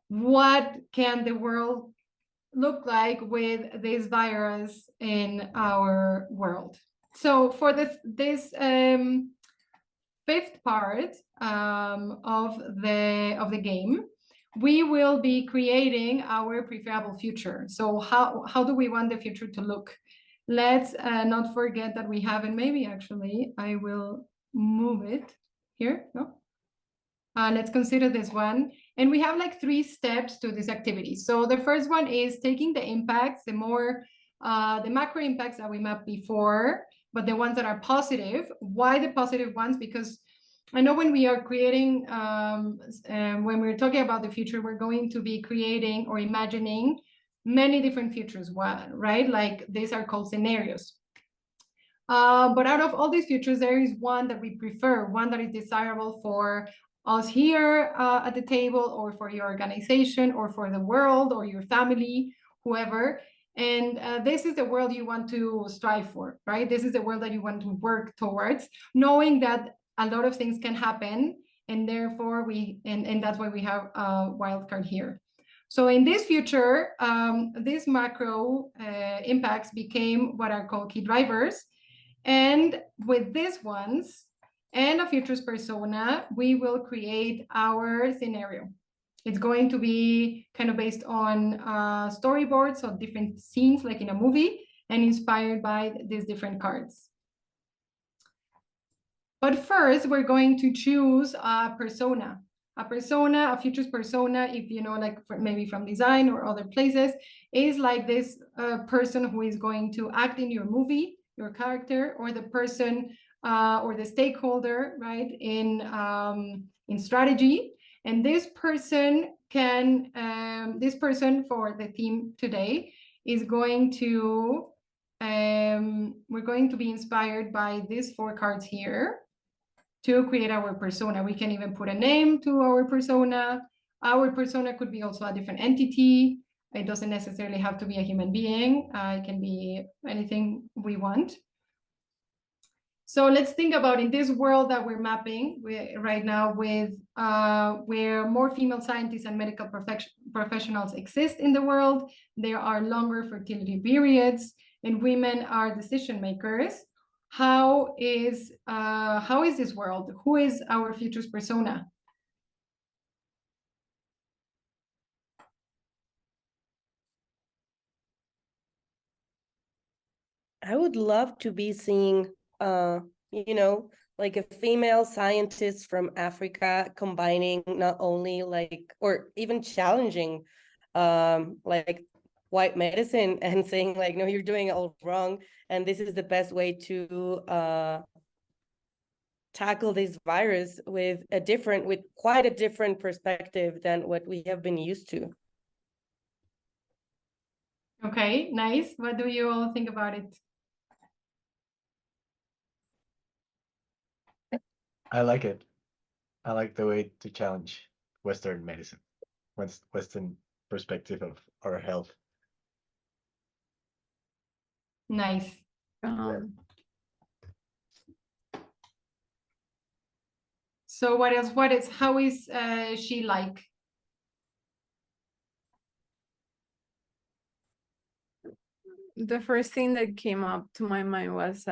What can the world look like with this virus in our world? So for this 5th part of the game, we will be creating our preferable future. So how do we want the future to look? Let's not forget that we have, and maybe actually I will move it here. No. Let's consider this one. And we have like 3 steps to this activity. So the first one is taking the impacts, the macro impacts that we mapped before, but the ones that are positive. Why the positive ones? Because I know when we are creating, when we're talking about the future, we're going to be creating or imagining many different futures, right? Like these are called scenarios. But out of all these futures, there is one that we prefer, one that is desirable for us here at the table, or for your organization, or for the world, or your family, whoever. And this is the world you want to strive for, right? This is the world that you want to work towards, knowing that a lot of things can happen, and therefore and that's why we have a wild card here. So in this future, these macro impacts became what are called key drivers. And with these ones and a futures persona, we will create our scenario. It's going to be kind of based on storyboards of different scenes, like in a movie, and inspired by these different cards. But first, we're going to choose a persona. A futures persona, if you know, like maybe from design or other places, is like this person who is going to act in your movie, your character, or the person or the stakeholder, right, in strategy. And this person can, this person for the theme today is going to, we're going to be inspired by these 4 cards here to create our persona. We can even put a name to our persona. Our persona could be also a different entity. It doesn't necessarily have to be a human being. It can be anything we want. So let's think about in this world that we're mapping right now with where more female scientists and medical professionals exist in the world, there are longer fertility periods, and women are decision makers. How is this world? Who is our futures persona? I would love to be seeing, you know, like a female scientist from Africa combining not only like, or even challenging, like white medicine and saying like, no, you're doing it all wrong, and this is the best way to tackle this virus with quite a different perspective than what we have been used to. Okay, nice. What do you all think about it? I like it. I like the way to challenge Western medicine, Western perspective of our health. Nice. So what else? How is she like? The first thing that came up to my mind was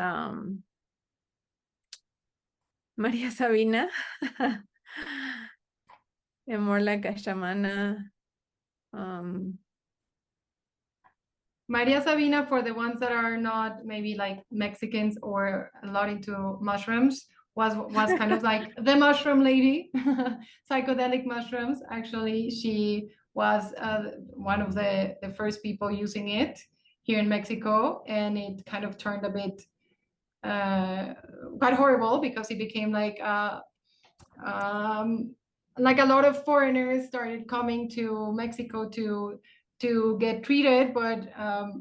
Maria Sabina. And more like a shamana. Maria Sabina, for the ones that are not maybe like Mexicans or a lot into mushrooms, was kind of like the mushroom lady, psychedelic mushrooms. Actually, she was one of the first people using it here in Mexico, and it kind of turned a bit quite horrible because it became like a lot of foreigners started coming to Mexico to get treated, but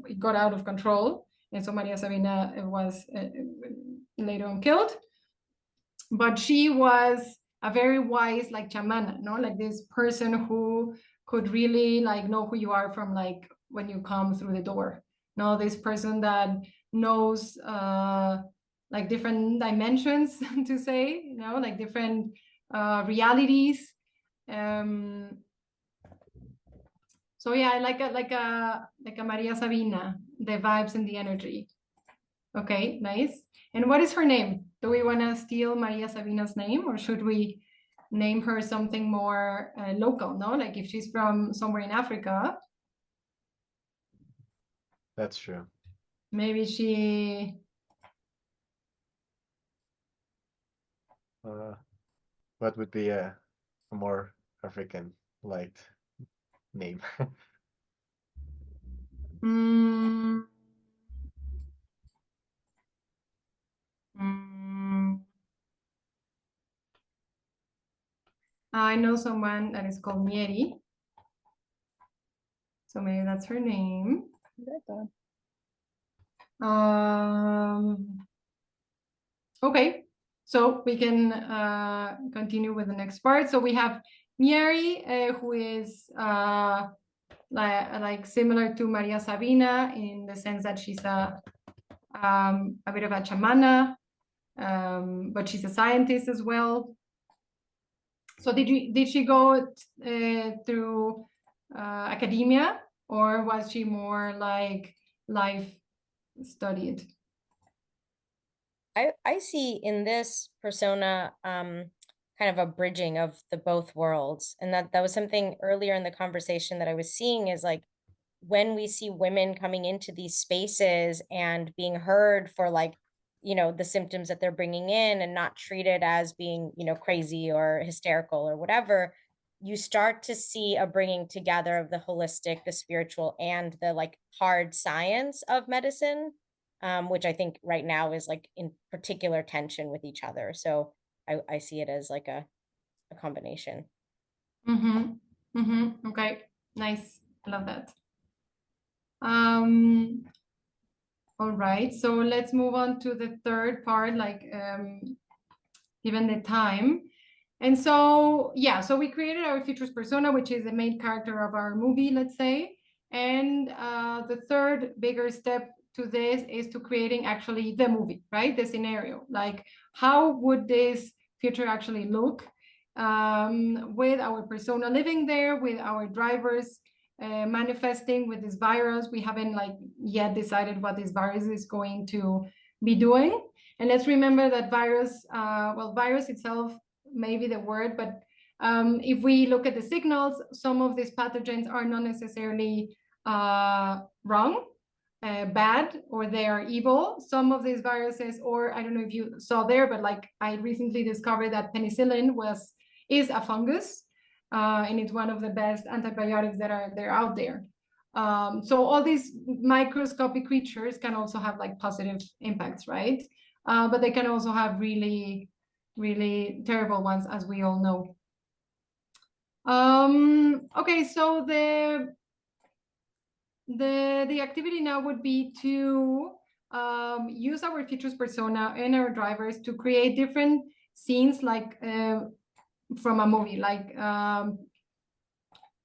it got out of control, and so Maria Sabina was later on killed. But she was a very wise like chamana, no, like this person who could really like know who you are from like when you come through the door. No, this person that knows like different dimensions to say, you know, like different realities. So yeah, like a Maria Sabina, the vibes and the energy. Okay, nice. And what is her name? Do we want to steal Maria Sabina's name, or should we name her something more local? No, like if she's from somewhere in Africa. That's true. Maybe she. What would be a more African-like name? I know someone that is called Mieri. So maybe that's her name. Okay, so we can continue with the next part. So we have Mieri, who is like similar to Maria Sabina in the sense that she's a bit of a chamana, but she's a scientist as well. So did she go through academia, or was she more like life studied? I see in this persona kind of a bridging of the both worlds. And that was something earlier in the conversation that I was seeing, is like when we see women coming into these spaces and being heard for like, you know, the symptoms that they're bringing in and not treated as being, you know, crazy or hysterical or whatever, you start to see a bringing together of the holistic, the spiritual, and the like hard science of medicine, which I think right now is like in particular tension with each other. So I see it as like a combination. Okay, nice. I love that. All right, so let's move on to the third part, like given the time. And so, yeah, so we created our features persona, which is the main character of our movie, let's say. And the third bigger step to this is to creating actually the movie, right? The scenario, like how would this future actually look with our persona living there, with our drivers manifesting with this virus. We haven't like yet decided what this virus is going to be doing. And let's remember that virus, well, virus itself may be the word, but if we look at the signals, some of these pathogens are not necessarily wrong, bad, or they are evil. Some of these viruses, or I don't know if you saw there, but like I recently discovered that penicillin is a fungus, and it's one of the best antibiotics that are out there. So all these microscopic creatures can also have like positive impacts, right? But they can also have really, really terrible ones, as we all know. Okay, so the activity now would be to use our features persona and our drivers to create different scenes, like from a movie. Like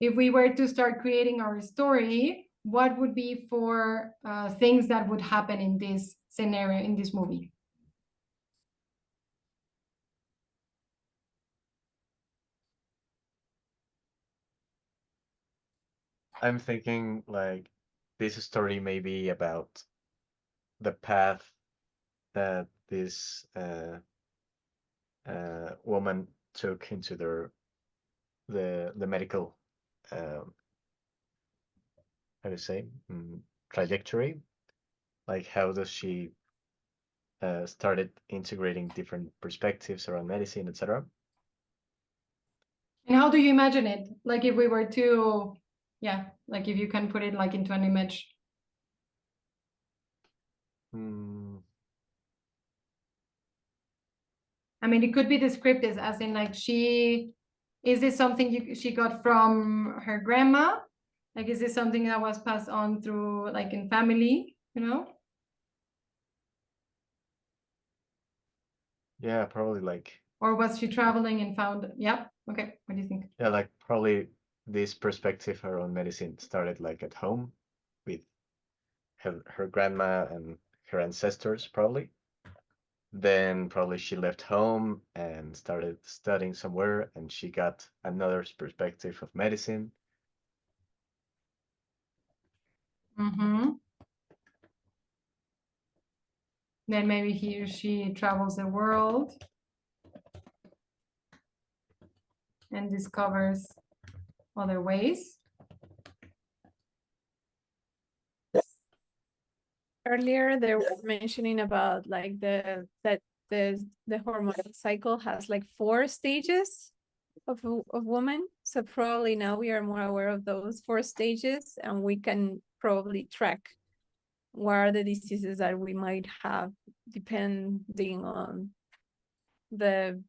if we were to start creating our story, what would be for things that would happen in this scenario, in this movie? I'm thinking like this story may be about the path that this woman took into the medical how to say trajectory. Like how does she started integrating different perspectives around medicine, etc. And how do you imagine it? Like if we were to, yeah, like if you can put it like into an image. I mean, it could be descriptive, as in like is this something she got from her grandma? Like, is this something that was passed on through like in family, you know? Yeah, probably like. Or was she traveling and found, yeah, okay, what do you think? Yeah, like probably this perspective around medicine started like at home with her grandma and her ancestors probably. Then probably she left home and started studying somewhere and she got another perspective of medicine. Then maybe he or she travels the world and discovers other ways. Earlier they were mentioning about like the hormonal cycle has like 4 stages of woman. So probably now we are more aware of those 4 stages, and we can probably track what are the diseases that we might have depending on the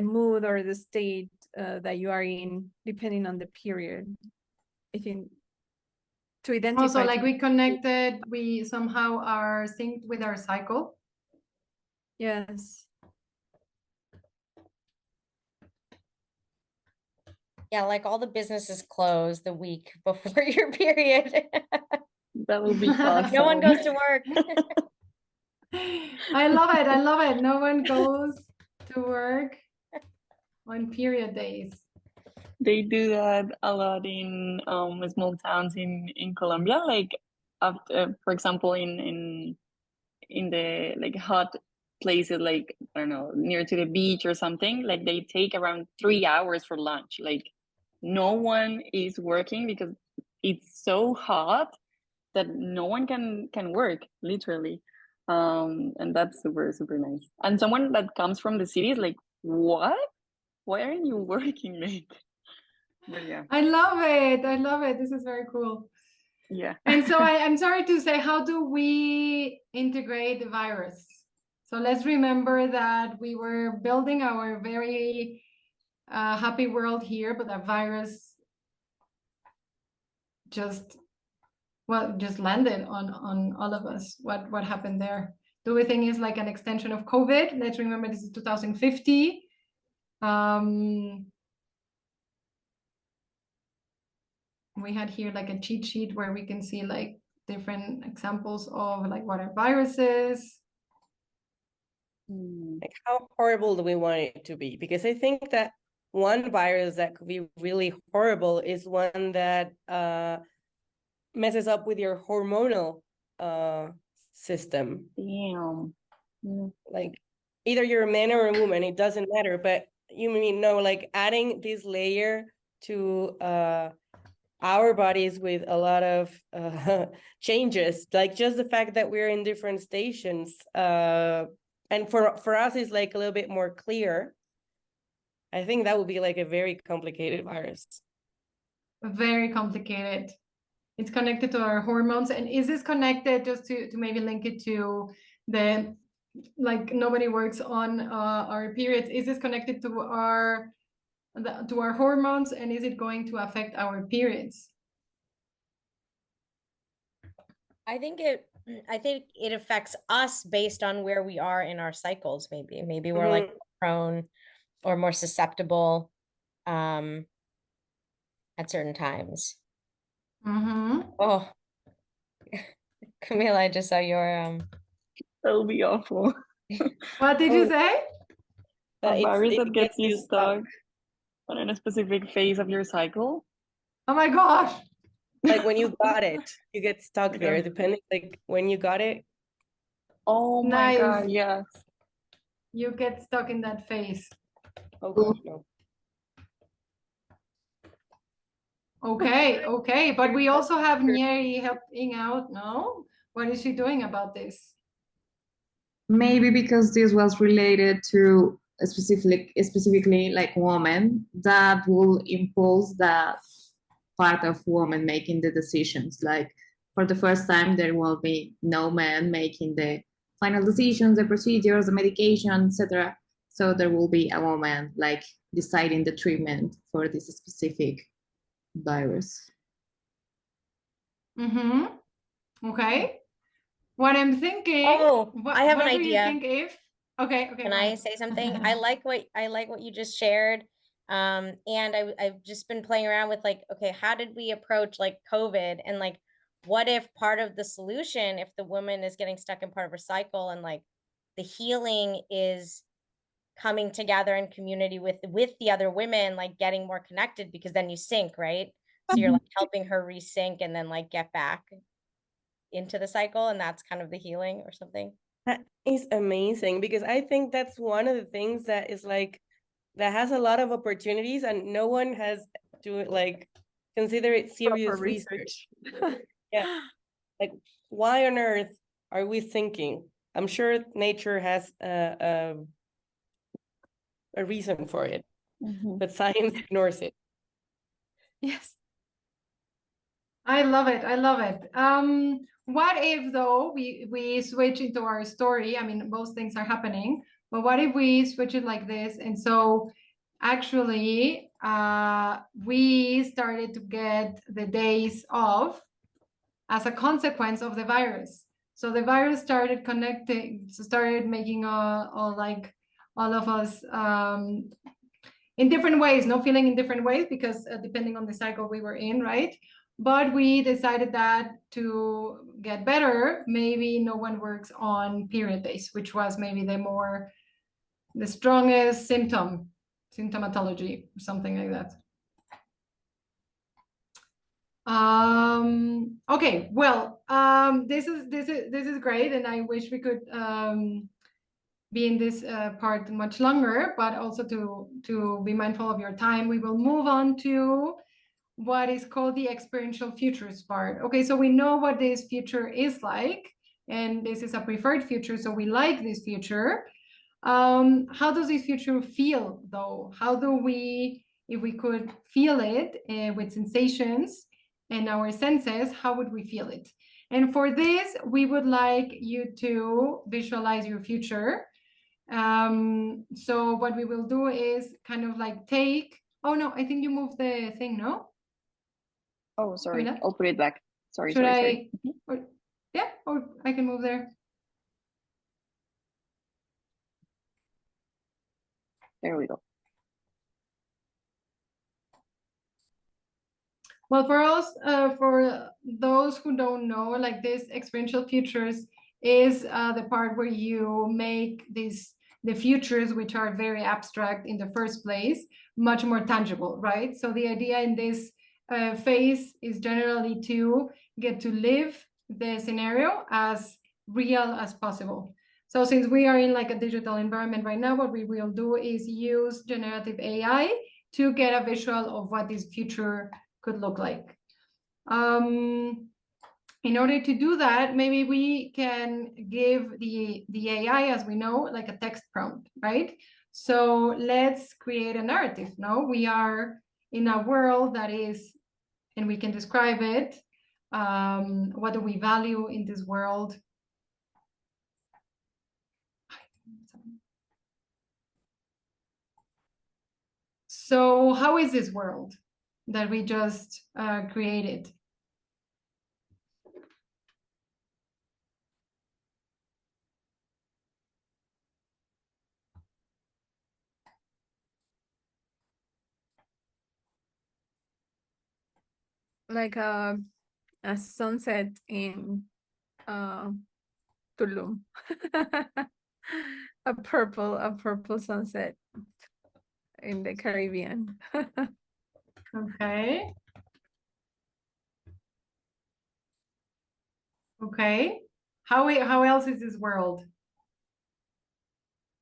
mood or the state that you are in, depending on the period. I think to identify. Also, like we connected, we somehow are synced with our cycle. Yes. Yeah, like all the businesses close the week before your period. That will be awesome. No one goes to work. I love it. I love it. No one goes to work on period days. They do that a lot in small towns in Colombia. Like, after, for example, in the like hot places, like I don't know, near to the beach or something. Like they take around 3 hours for lunch. Like no one is working because it's so hot that no one can work literally. And that's super nice. And someone that comes from the city is like, what? Why aren't you working, mate? But yeah. I love it. I love it. This is very cool. Yeah. And so I'm sorry to say, how do we integrate the virus? So let's remember that we were building our very happy world here, but that virus just landed on all of us. What happened there? Do we think it's like an extension of COVID? Let's remember this is 2050. We had here like a cheat sheet where we can see like different examples of like what are viruses. Like how horrible do we want it to be? Because I think that one virus that could be really horrible is one that messes up with your hormonal system. Damn. Like either you're a man or a woman, it doesn't matter, but you mean no, like adding this layer to our bodies with a lot of changes, like just the fact that we're in different stations, and for us it's like a little bit more clear. I think that would be like a very complicated virus. Very complicated. It's connected to our hormones. And is this connected, just to maybe link it to the, like nobody works on our periods, is this connected to our hormones, and is it going to affect our periods? I think it affects us based on where we are in our cycles. Maybe we're like prone or more susceptible at certain times. Oh, Camila, I just saw your That'll be awful. What did you say? A virus that gets you stuck on a specific phase of your cycle. Oh my gosh. Like when you got it, you get stuck there, depending like when you got it. Oh my God, yes. You get stuck in that phase. Oh God, no. Okay, but we also have Nieri helping out, no? What is she doing about this? Maybe because this was related to specifically like women, that will impose that part of women making the decisions. Like for the first time, there will be no man making the final decisions, the procedures, the medication, etc. So there will be a woman like deciding the treatment for this specific virus. Okay. What I'm thinking. I have an idea. What do you think, if? Okay. Can I say something? I like what you just shared. And I've just been playing around with like, okay, how did we approach like COVID, and like, what if part of the solution, if the woman is getting stuck in part of her cycle, and like the healing is coming together in community with the other women, like getting more connected, because then you sync, right? So you're like helping her resync and then like get back into the cycle, and that's kind of the healing or something. That is amazing, because I think that's one of the things that is like, that has a lot of opportunities and no one has to like consider it serious research. Yeah, like why on earth are we thinking? I'm sure nature has a reason for it, but science ignores it. Yes. I love it. I love it. What if though we switch into our story? I mean, both things are happening, but what if we switch it like this? And so actually, we started to get the days off as a consequence of the virus. So the virus started making all of us in different ways, no feeling in different ways, because depending on the cycle we were in, right? But we decided that to get better, maybe no one works on period days, which was maybe the strongest symptomatology, or something like that. Okay, well, this is great, and I wish we could be in this part much longer, but also to be mindful of your time, we will move on to what is called the experiential futures part. Okay, so we know what this future is like, and this is a preferred future, so we like this future. How does this future feel, though? How do we, if we could feel it with sensations and our senses, how would we feel it? And for this, we would like you to visualize your future. So what we will do is kind of like take, oh no, I think you moved the thing, no? Oh, sorry. Camila? I'll put it back. Sorry, Should sorry. or, yeah, or I can move there. There we go. Well, for those who don't know, like this experiential futures is the part where you make the futures, which are very abstract in the first place, much more tangible, right? So the idea in this phase is generally to get to live the scenario as real as possible. So since we are in like a digital environment right now, what we will do is use generative AI to get a visual of what this future could look like. In order to do that, maybe we can give the AI, as we know, like a text prompt, right? So let's create a narrative. No, we are in a world that is, and we can describe it. What do we value in this world? So how is this world that we just created? Like a sunset in Tulum. a purple sunset in the Caribbean. Okay. Okay. How else is this world?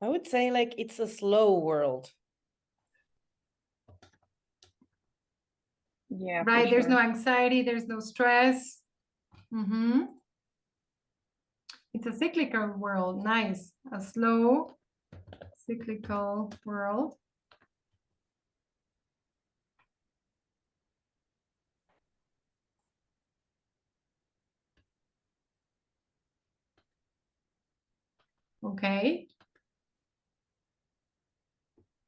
I would say like it's a slow world. Yeah, Right. There's sure. no anxiety. There's no stress. It's a cyclical world. Nice. A slow cyclical world. Okay.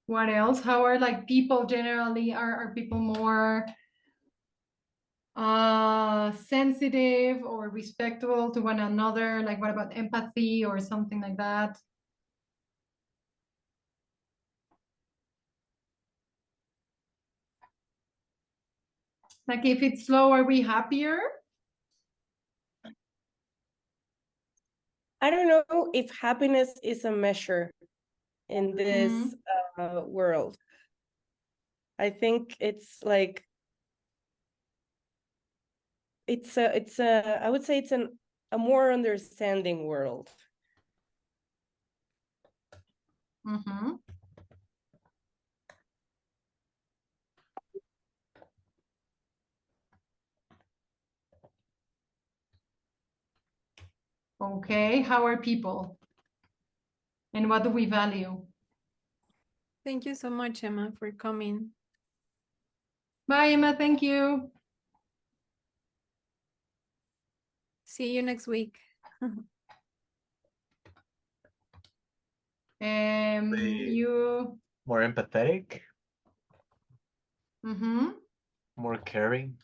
What else? How are like people generally? Are people more sensitive or respectful to one another? Like what about empathy or something like that? Like if it's slow, are we happier? I don't know if happiness is a measure in this world. I think it's like I would say it's a more understanding world. Okay, how are people? And what do we value? Thank you so much, Emma, for coming. Bye, Emma. Thank you. See you next week. You more empathetic, more caring.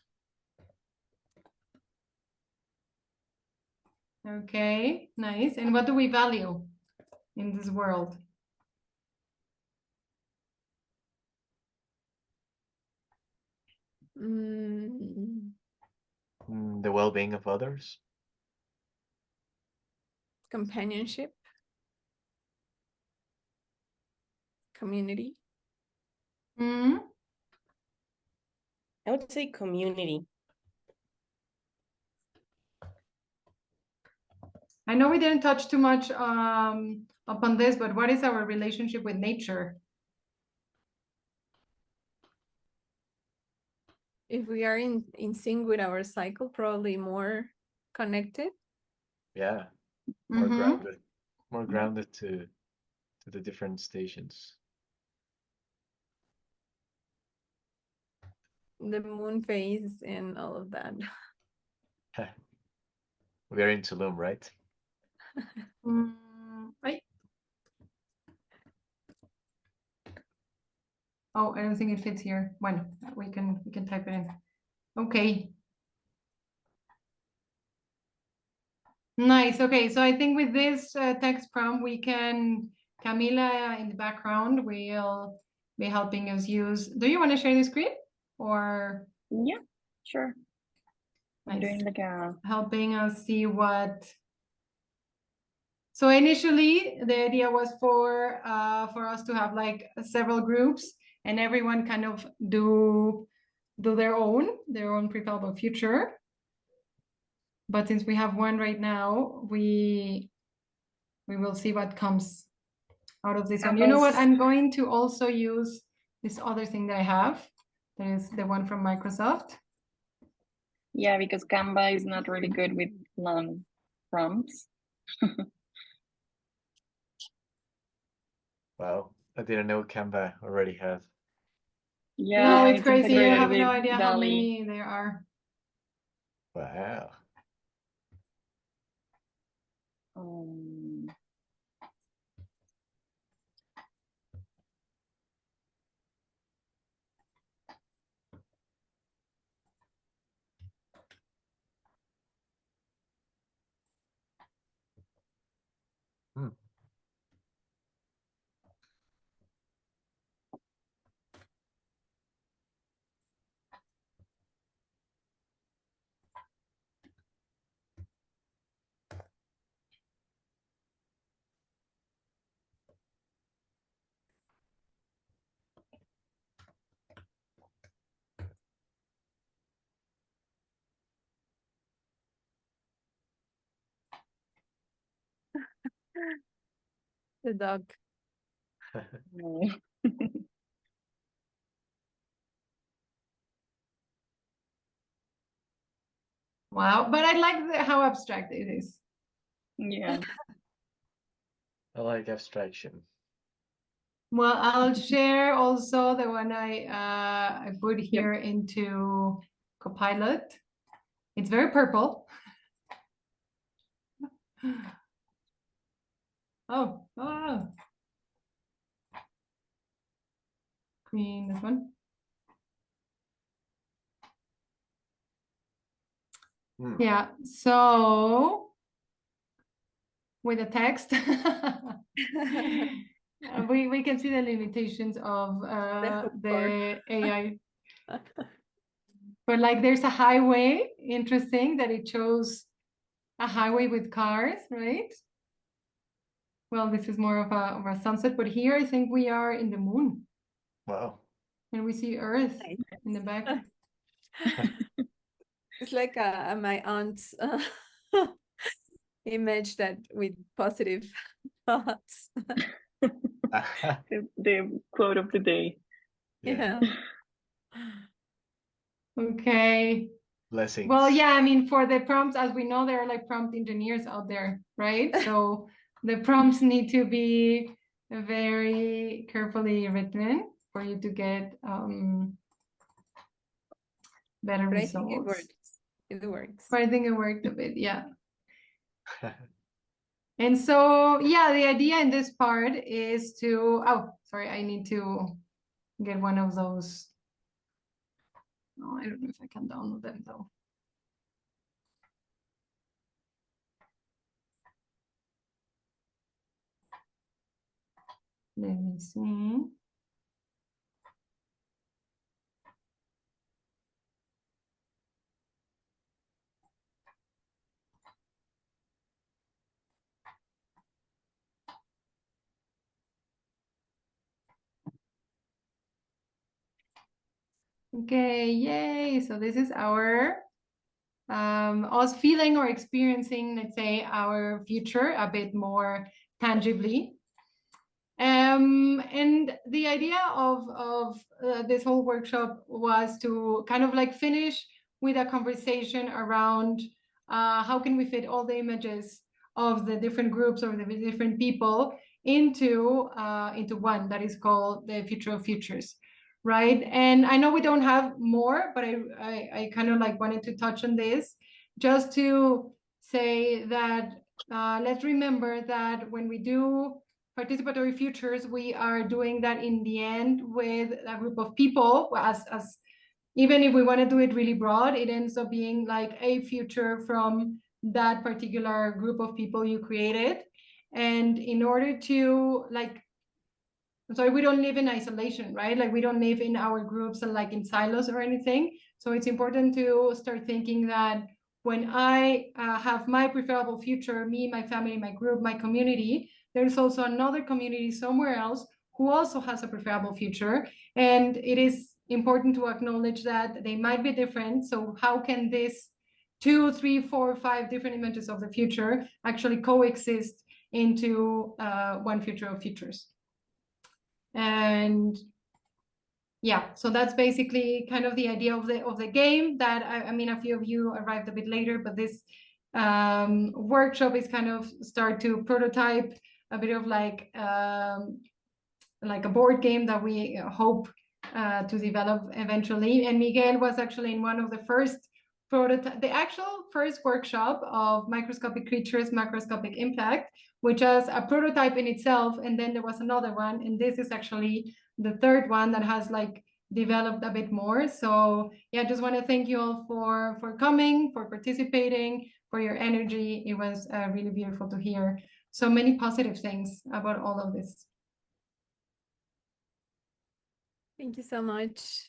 Okay, nice. And what do we value in this world? Mm, The well-being of others. companionship. Community. Mm. I would say community. I know we didn't touch too much upon this, but what is our relationship with nature? If we are in sync with our cycle, probably more connected. Yeah, more Mhm. grounded, more grounded to the different stations. The moon phase and all of that. We are in Tulum, right? Right. Oh, I don't think it fits here. Bueno, we can type it in. Okay. Nice. Okay, so I think with this text prompt, we can, Camila in the background will be helping us use. Do you want to share the screen or? Yeah, sure. I'm Nice. doing like a Helping us see what. So initially, the idea was for us to have like several groups and everyone kind of do their own pre-fillable future. But since we have one right now, we will see what comes out of this one. You know what? I'm going to also use this other thing that I have. That is the one from Microsoft. yeah, because Canva is not really good with long prompts. Wow, I didn't know Canva already had. Yeah, No, it's crazy. You integrated have no with idea how DALL-E. many there are. Wow. Um, Hmm. The dog. no. Wow, but I like how abstract it is. Yeah. I like abstraction. Well, I'll share also the one I put here into Copilot. It's very purple. Oh, oh. Green, this one. Hmm. Yeah, so with the text, we can see the limitations of the AI. But like there's a highway, interesting that it shows a highway with cars, right? Well, this is more of a sunset, but here I think we are in the moon. Wow. And we see Earth in the back. It's like my aunt's image that with positive thoughts. The quote of the day. Yeah. Okay. Blessings. Well, yeah, I mean, for the prompts, as we know, there are like prompt engineers out there, right? So the prompts need to be very carefully written for you to get better But I results. think it works. It works. But I think it worked a bit, yeah. And so, yeah, the idea in this part is to, oh, sorry, I need to get one of those. Oh, I don't know if I can download them though. Let me see. Okay, yay. So this is our us feeling or experiencing, let's say, our future a bit more tangibly. And the idea of this whole workshop was to kind of like finish with a conversation around how can we fit all the images of the different groups or the different people into one that is called the future of futures, right? And I know we don't have more, but I kind of like wanted to touch on this just to say that let's remember that when we do participatory futures, we are doing that in the end with a group of people. As even if we want to do it really broad, it ends up being like a future from that particular group of people you created. And in order to like, sorry, we don't live in isolation, right? Like we don't live in our groups and like in silos or anything. So it's important to start thinking that when I have my preferable future, me, my family, my group, my community, there's also another community somewhere else who also has a preferable future. And it is important to acknowledge that they might be different. So how can this 2, 3, 4, 5 different images of the future actually coexist into one future of futures? And yeah, so that's basically kind of the idea of the game. That I mean, a few of you arrived a bit later, but this workshop is kind of start to prototype a bit of like a board game that we hope to develop eventually. And Miguel was actually in one of the first prototype, the actual first workshop of Microscopic Creatures, Macroscopic Impact, which is a prototype in itself. And then there was another one, and this is actually the third one that has like developed a bit more. So yeah, just want to thank you all for coming, for participating, for your energy. It was really beautiful to hear so many positive things about all of this. Thank you so much.